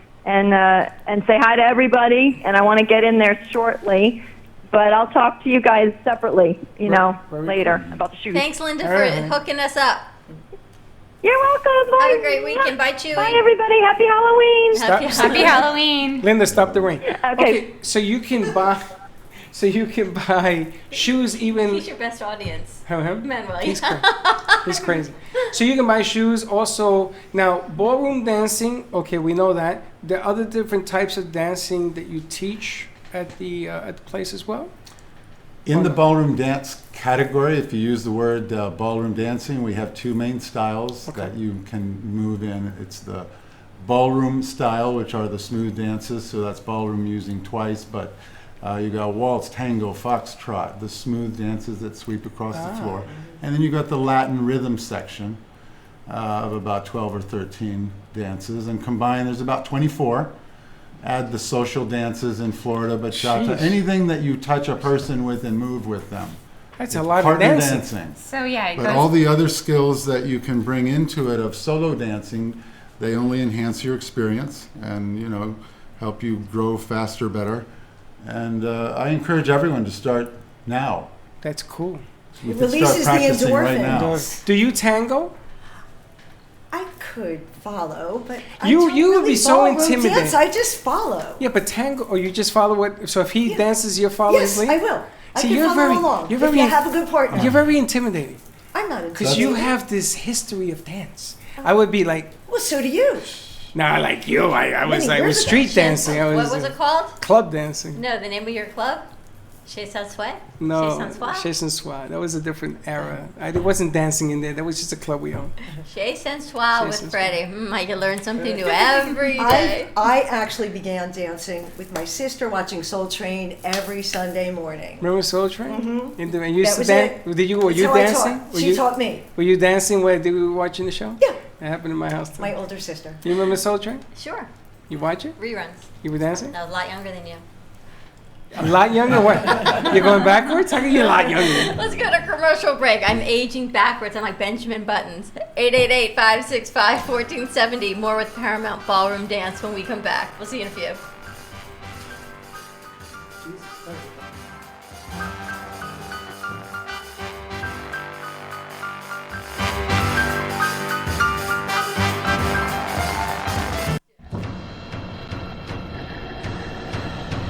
say hi to everybody. And I want to get in there shortly, but I'll talk to you guys separately, later about the shoes. Thanks, Linda, All for right. hooking us up. You're welcome. Bye. Have a great weekend. Bye, Chewy. Bye, everybody. Happy Halloween. Happy Halloween. Linda, stop the ring. Okay. So you can buy shoes even. He's your best audience. Who, him? Manuel. He's crazy. He's crazy. So you can buy shoes also. Now, ballroom dancing, okay, we know that. There are other different types of dancing that you teach at the place as well? In the ballroom dance category, if you use the word ballroom dancing, we have two main styles that you can move in. It's the ballroom style, which are the smooth dances, so that's ballroom using twice, but you got waltz, tango, foxtrot, the smooth dances that sweep across the floor. And then you got the Latin rhythm section of about 12 or 13 dances, and combined there's about 24. Add the social dances in Florida, bachata, Jeez. anything that you touch a person with and move with them. That's It's a lot of partner dancing. So yeah, it But goes. all the other skills that you can bring into it of solo dancing, they only enhance your experience and, help you grow faster, better. And I encourage everyone to start now. That's cool. You It can start releases the practicing right now. endorphins. Do you tango? I could follow, but I You- don't you would really be so ballroom intimidating. Dance. I just follow. Yeah, but tango, or you just follow what? So if he dances, you follow Yes, his lead? I will. I See, can you're follow very, along. you're if very, you have a good partner. you're very intimidating I'm not because you intimidated. have this history of dance. I would be like, Well, so do you. nah, like you. I was Many like with years ago. street dancing. I What was it called? Club dancing. No, the name of your club? Chez Sansouet? No, Chez Sansouet? Chez Sansouet. That was a different era. I wasn't dancing in there. That was just a club we owned. Chez Sansouet with Sansouet. Freddie. I can learn something new every day. I actually began dancing with my sister, watching Soul Train every Sunday morning. Remember Soul Train? Mm-hmm. And you used That to was dance. it. Did you? Were That's you how I dancing? taught. Were She you, taught me. Were you dancing while they were watching the show? Yeah. That happened in my house too. My older sister. You remember Soul Train? Sure. You watch it? Reruns. You were dancing? I was a lot younger than you. A lot younger? What? You're going backwards? How can you a lot younger? Let's go to commercial break. I'm aging backwards. I'm like Benjamin Buttons. 888-565-1470. More with Paramount Ballroom Dance when we come back. We'll see you in a few.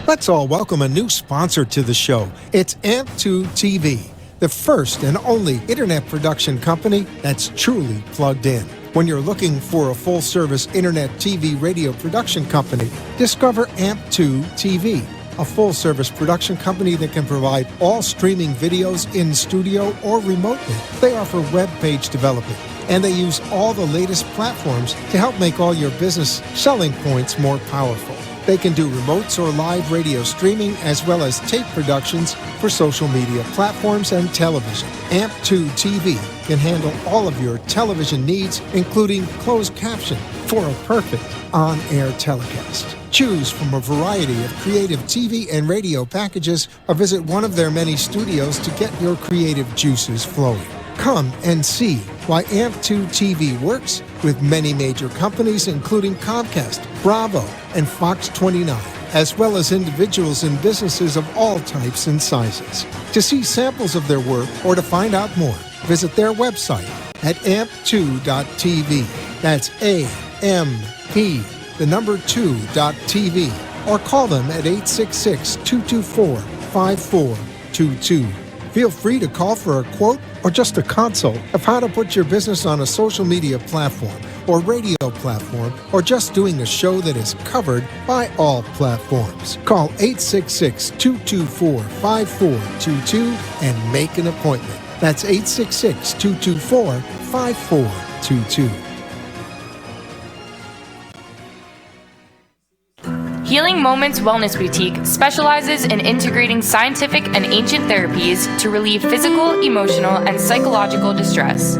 Let's all welcome a new sponsor to the show. It's AMP2 TV, the first and only internet production company that's truly plugged in. When you're looking for a full-service internet TV radio production company, discover AMP2 TV, a full-service production company that can provide all streaming videos in studio or remotely. They offer web page development, and they use all the latest platforms to help make all your business selling points more powerful. They can do remotes or live radio streaming as well as tape productions for social media platforms and television. AMP2 TV can handle all of your television needs, including closed caption for a perfect on-air telecast. Choose from a variety of creative TV and radio packages or visit one of their many studios to get your creative juices flowing. Come and see why AMP2 TV works with many major companies including Comcast, Bravo, and Fox 29, as well as individuals and businesses of all types and sizes. To see samples of their work or to find out more, visit their website at amp2.tv. That's AMP, the number 2.tv, or call them at 866-224-5422. Feel free to call for a quote or just a consult of how to put your business on a social media platform or radio platform, or just doing a show that is covered by all platforms. Call 866-224-5422 and make an appointment. That's 866-224-5422. Healing Moments Wellness Boutique specializes in integrating scientific and ancient therapies to relieve physical, emotional, and psychological distress.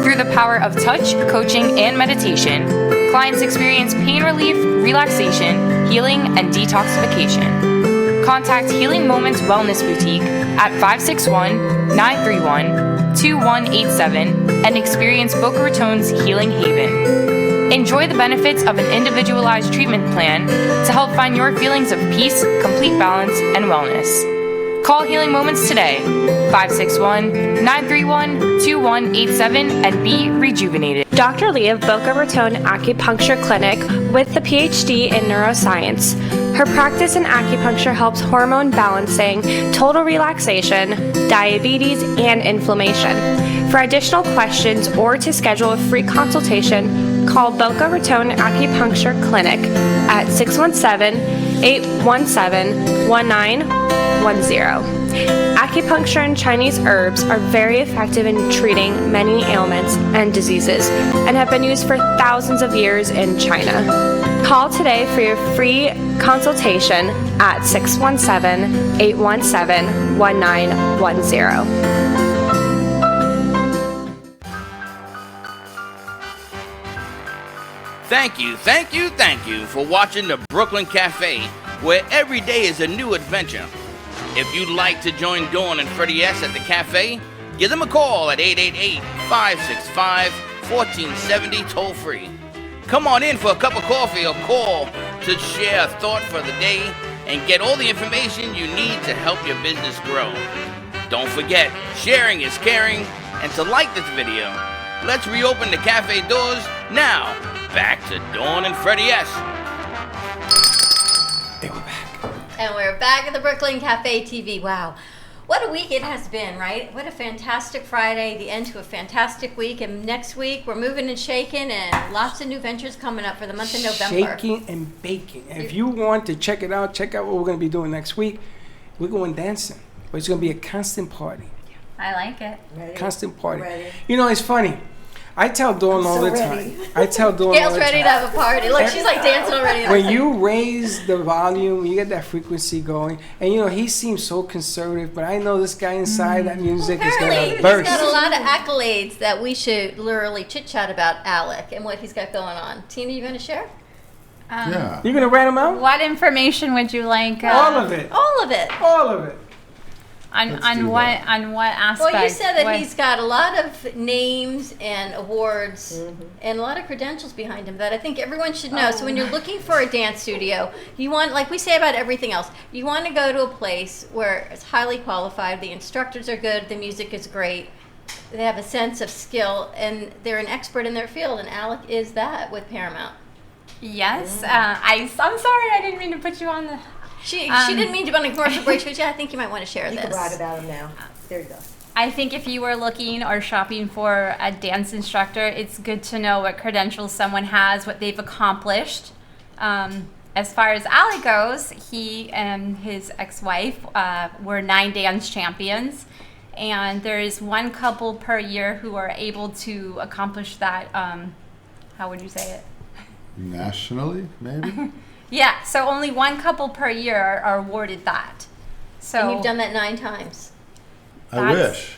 Through the power of touch, coaching, and meditation, clients experience pain relief, relaxation, healing, and detoxification. Contact Healing Moments Wellness Boutique at 561-931-2187 and experience Boca Raton's Healing Haven. Enjoy the benefits of an individualized treatment plan to help find your feelings of peace, complete balance, and wellness. Call Healing Moments today, 561-931-2187, and be rejuvenated. Dr. Lee of Boca Raton Acupuncture Clinic with the PhD in neuroscience. Her practice in acupuncture helps hormone balancing, total relaxation, diabetes, and inflammation. For additional questions or to schedule a free consultation, call Boca Raton Acupuncture Clinic at 617-817-1910. Acupuncture and Chinese herbs are very effective in treating many ailments and diseases and have been used for thousands of years in China. Call today for your free consultation at 617-817-1910. Thank you for watching the Brooklyn Cafe, where every day is a new adventure. If you'd like to join Dawn and Freddie S. at the cafe, give them a call at 888-565-1470 toll free. Come on in for a cup of coffee or call to share a thought for the day and get all the information you need to help your business grow. Don't forget, sharing is caring, and to like this video. Let's reopen the cafe doors now. Back to Dawn and Freddie S. And we're back at the Brooklyn Cafe TV. Wow. What a week it has been, right? What a fantastic Friday, the end to a fantastic week. And next week, we're moving and shaking, and lots of new ventures coming up for the month of November. Shaking and baking. And if you want to check it out, check out what we're going to be doing next week. We're going dancing. But it's going to be a constant party. I like it. Ready? Constant party. Ready. You know, it's funny. I tell Dawn all the time. I tell Dawn all Gail's the ready time. to have a party. Look, she's like dancing already. When you raise the volume, you get that frequency going. And you know, he seems so conservative, but I know this guy inside that music is going Apparently, to he's burst. got a lot of accolades that we should literally chit-chat about Alec and what he's got going on. Tina, you going to share? Yeah. You going to write them out? What information would you like? All of it. All of it. All of it. On what aspect? Well, you said that What- he's got a lot of names and awards and a lot of credentials behind him that I think everyone should know. So when you're looking for a dance studio, you want, like we say about everything else, you want to go to a place where it's highly qualified, the instructors are good, the music is great, they have a sense of skill, and they're an expert in their field, and Alec is that with Paramount. Yes. I'm sorry, I didn't mean to put you on the... She didn't mean to go on a commercial break, but yeah, I think you might want to share You this. can write about him now. There you go. I think if you were looking or shopping for a dance instructor, it's good to know what credentials someone has, what they've accomplished. As far as Alec goes, he and his ex-wife were 9 dance champions. and there is one couple per year who are able to accomplish that. How would you say it? Nationally, maybe? Yeah, so only one couple per year are awarded that. So And you've done that 9 times. I wish.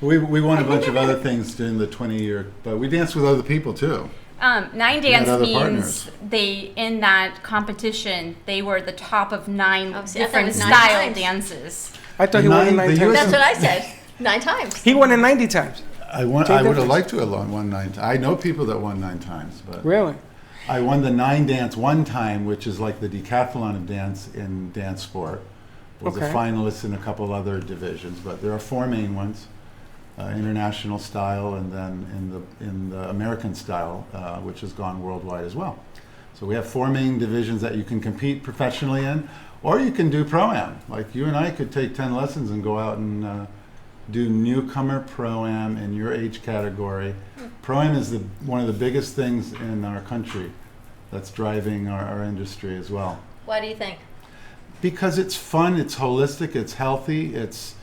We won a bunch of other things during the 20-year, but we danced with other people too. 9 had dance other means partners. they, in that competition, they were the top of 9 see, I thought it different was 9 style times. dances. I thought he won it 9 times. That's what I said. 9 times. He won it 90 times. I Take would that have first. liked to have won 9 times. I know people that won 9 times, but Really? I won the 9 dance one time, which is like the decathlon of dance in dance sport. Was Okay. a finalist in a couple other divisions, but there are 4 main ones: international style, and then in the American style, which has gone worldwide as well. So we have 4 main divisions that you can compete professionally in, or you can do pro-am. Like you and I could take 10 lessons and go out and do newcomer pro-am in your age category. Pro-am is one of the biggest things in our country that's driving our industry as well. Why do you think? Because it's fun, it's holistic, it's healthy, it's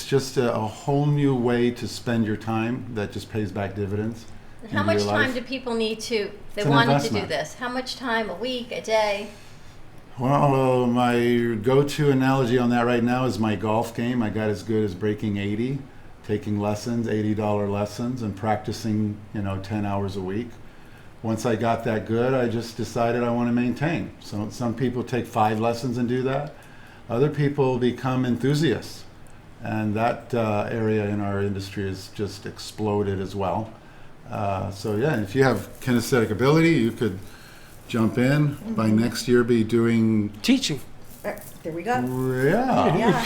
just a whole new way to spend your time that just pays back dividends. And how in much your time life. do people need to, if they It's an wanted to do investment. this? How much time? A week? A day? Well, my go-to analogy on that right now is my golf game. I got as good as breaking 80, taking lessons, $80 lessons, and practicing, 10 hours a week. Once I got that good, I just decided I want to maintain. So some people take 5 lessons and do that. Other people become enthusiasts. And that area in our industry has just exploded as well. So yeah, if you have kinesthetic ability, you could jump in. By next year, be doing teaching. There we go. Yeah.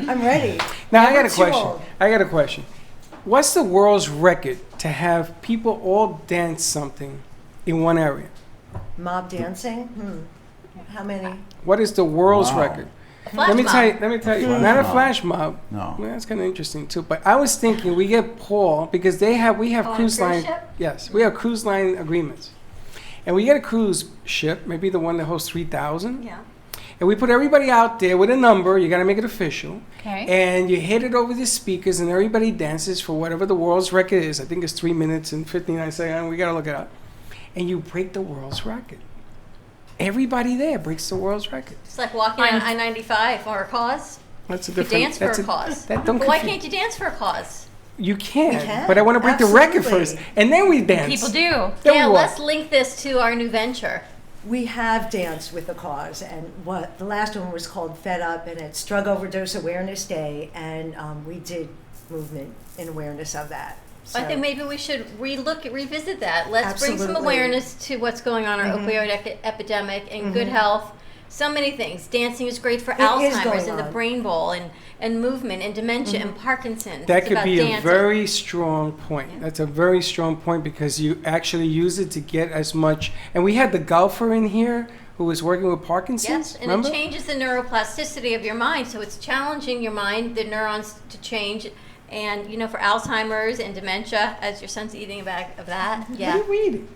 I'm ready. Now I Yeah, got a what's your question. role? I got a question. What's the world's record to have people all dance something in one area? Mob dancing? How many? What is the world's Wow. record? Flash Let me mob. tell you, Flash not a mob. flash mob. No. Well, that's kind of interesting too. But I was thinking we get Paul because we have Oh, on a cruise cruise line. ship? Yes, we have cruise line agreements, and we get a cruise ship, maybe the one that hosts 3,000. Yeah. And we put everybody out there with a number. You got to make it official. Okay. And you hit it over the speakers, and everybody dances for whatever the world's record is. I think it's 3 minutes and 59 seconds. We got to look it up. And you break the world's record. Everybody there breaks the world's record. It's like walking on I-95 for a cause. That's a You could different. dance for that's a cause. That don't Why confuse- can't you dance for a cause? You can, We can, but I want to break the record first, absolutely. and then we dance. People do. Then Yeah, we walk. let's link this to our new venture. We have danced with the cause, and what the last one was called Fed Up, and it's Drug Overdose Awareness Day, and we did movement in awareness of that. I think maybe we should revisit that. Let's bring some Absolutely. awareness to what's going on in our opioid epidemic and good health. So many things. Dancing is great for It is Alzheimer's going and the on. brain bowl and movement and dementia and Parkinson's. That It's could about be a dancing. very strong point. That's a very strong point because you actually use it to get as much. And we had the golfer in here who was working with Parkinson's. Yes, and remember? it changes the neuroplasticity of your mind. So it's challenging your mind, the neurons to change. And for Alzheimer's and dementia, as your son's eating a bag of that. Yeah. What are you eating?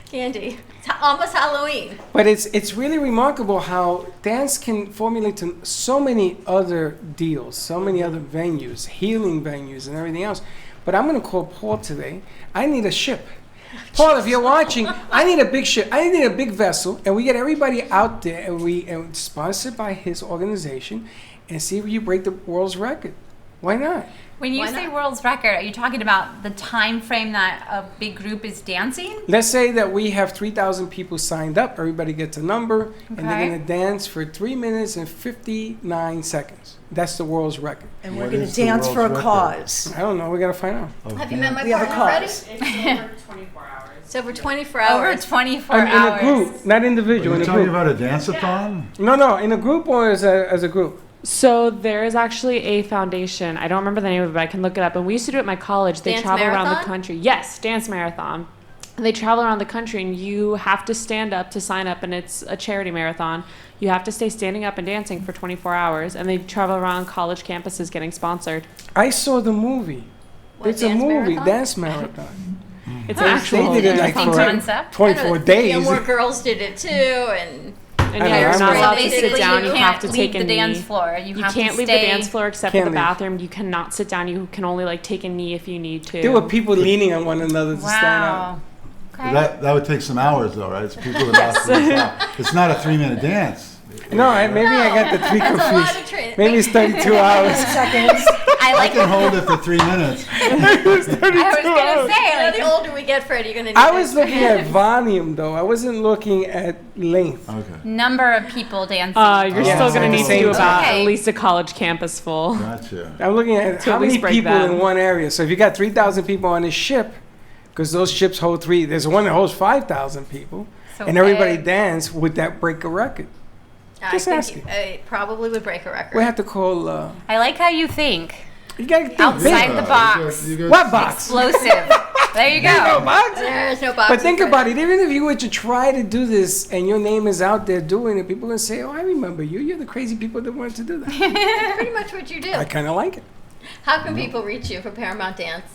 Candy. It's almost Halloween. But it's really remarkable how dance can formulate to so many other deals, so many other venues, healing venues, and everything else. But I'm going to call Paul today. I need a ship. Paul, if you're watching, I need a big ship. I need a big vessel, and we get everybody out there, and sponsored by his organization, and see if you break the world's record. Why not? When you Why say not? world's record, are you talking about the time frame that a big group is dancing? Let's say that we have 3,000 people signed up. Everybody gets a number, and they're Okay. going to dance for 3 minutes and 59 seconds. That's the world's record. And we're What going to is the dance for a world's record? cause. I don't know. We got to find out. Have you met my We have a partner already? cause. It's over 24 hours. It's over 24 Over hours. 24 In hours. a group, not individual. Are In you a talking group. about a dance-a-thon? No, in a group or as a group. So there is actually a foundation. I don't remember the name of it, but I can look it up. And we used to do it at my college. They Dance travel around the marathon? country. Yes, dance marathon. And they travel around the country, and you have to stand up to sign up, and it's a charity marathon. You have to stay standing up and dancing for 24 hours, and they travel around college campuses getting sponsored. I saw the movie. What, It's a Dance movie, Marathon? Dance Marathon. It's They actual. did it like Interesting for concept. 24 The days. Gilmore Girls did it too, and And yeah, you're not allowed to sit Basically, down. you You can't have to leave take a the knee. dance floor. You have to can't leave the stay- dance floor except Can't for the leave. bathroom. You cannot sit down. You can only like take a knee if you need to. There were people leaning on one another to stand up. Wow. Okay. That would take some hours, though, right? It's people that have to stop. It's not a 3-minute dance. No, maybe I got the three That's a lot confused. of training. Maybe it's 32 hours. Seconds. I can hold it for 3 minutes. I was gonna say, like, the older we get, Fred, you're gonna need I was extra looking at hands. volume, though. I wasn't looking at length. Okay. number of people dancing. You're Yeah, still going to need to same do about time. at least a college campus full. Gotcha. I'm looking at To how at many least break people that. in one area. So if you got 3,000 people on a ship, because those ships hold there's one that holds 5,000 people, So, and everybody dance, would that break a record? I Just think asking. it probably would break a record. We have to call. I like how you think. You gotta think Outside big. the box. What box? Explosive. There you There's no go. box. There's no box. But think about it. Even if you were to try to do this and your name is out there doing it, people are gonna say, "Oh, I remember you. You're the crazy people that wanted to do that." That's pretty much what you do. I kind of like it. How can people reach you for Paramount Dance?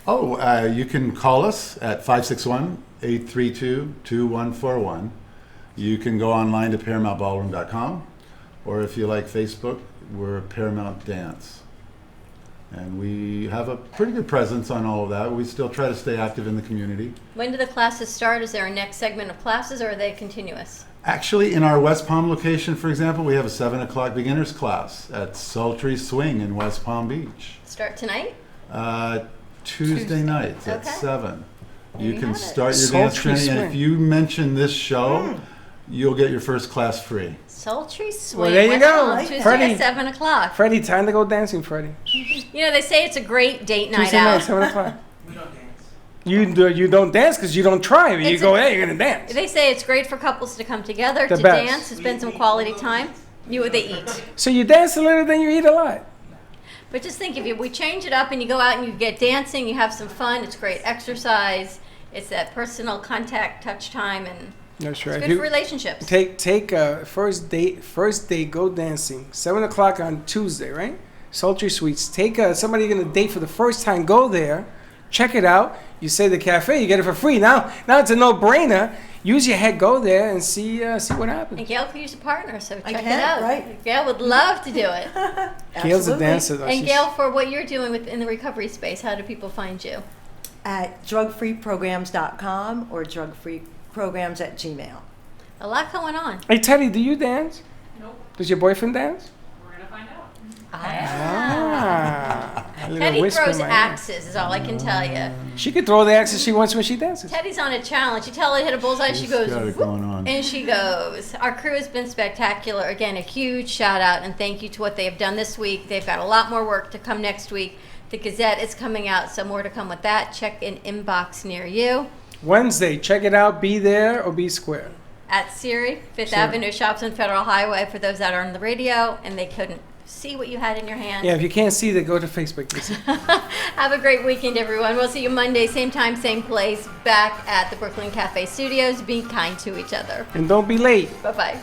Oh, you can call us at 561-832-2141. You can go online to ParamountBallroom.com, or if you like Facebook, we're Paramount Dance. And we have a pretty good presence on all of that. We still try to stay active in the community. When do the classes start? Is there a next segment of classes, or are they continuous? Actually, in our West Palm location, for example, we have a 7 o'clock beginners class at Sultry Swing in West Palm Beach. Start tonight? Tuesday nights at Okay. 7. There You you can have it. start your dance Sultry training, and if Swing. you mention this show, you'll get your first class free. Sultry Swing. Well, there you West go. Palm, Tuesday Freddie. at 7 o'clock. Freddie, time to go dancing, Freddie. You know, they say it's a great date night Tuesday out. night, 7 o'clock. You don't dance because you don't try. You It's go, a- hey, you're gonna dance. They say it's great for couples to come together, The to best. dance, to spend some quality time. They eat. So you dance a little, then you eat a lot. But just think, we change it up and you go out and you get dancing, you have some fun, it's great exercise, it's that personal contact, touch time, and That's right. it's good for relationships. Take first day, go dancing. 7 o'clock on Tuesday, right? Sultry Sweets. Take somebody you're gonna date for the first time. Go there, check it out. You say the cafe, you get it for free. Now it's a no-brainer. Use your head, go there, and see what happens. And Gail could use a partner, so check can, it out. right? Gail would love to do it. Gail's a Absolutely. dancer, though. And She's- Gail, for what you're doing in the recovery space, how do people find you? At drugfreeprograms.com or drugfreeprograms@gmail. A lot going on. Hey Teddy, do you dance? Nope. Does your boyfriend dance? We're going to find out. Ah. A little Teddy whisper throws in my ear. axes, is all I can tell you. She can throw the axes she wants when she dances. Teddy's on a challenge. You tell her to hit a bullseye, she goes, got it whoop, going on. and she goes. Our crew has been spectacular. Again, a huge shout out and thank you to what they have done this week. They've got a lot more work to come next week. The Gazette is coming out, so more to come with that. Check an inbox near you. Wednesday, check it out. Be there or be square. At Siri, Fifth Siri. Avenue Shops on Federal Highway for those that are on the radio and they couldn't see what you had in your hand. Yeah, if you can't see that, go to Facebook. You see. Have a great weekend, everyone. We'll see you Monday, same time, same place, back at the Brooklyn Cafe Studios. Be kind to each other. And don't be late. Bye-bye.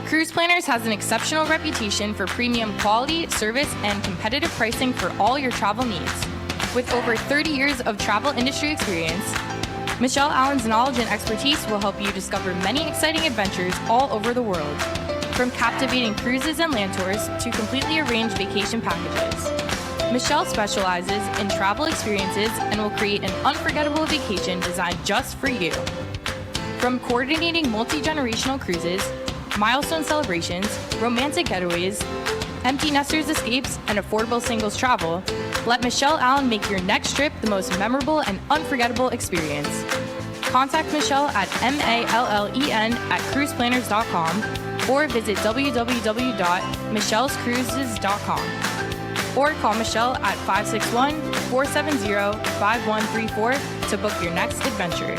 Cruise Planners has an exceptional reputation for premium quality, service, and competitive pricing for all your travel needs. With over 30 years of travel industry experience, Michelle Allen's knowledge and expertise will help you discover many exciting adventures all over the world. From captivating cruises and land tours to completely arranged vacation packages. Michelle specializes in travel experiences and will create an unforgettable vacation designed just for you. From coordinating multi-generational cruises, milestone celebrations, romantic getaways, empty nesters escapes, and affordable singles travel, let Michelle Allen make your next trip the most memorable and unforgettable experience. Contact Michelle at MALLEN@cruiseplanners.com or visit www.michellescruises.com or call Michelle at 561-470-5134 to book your next adventure.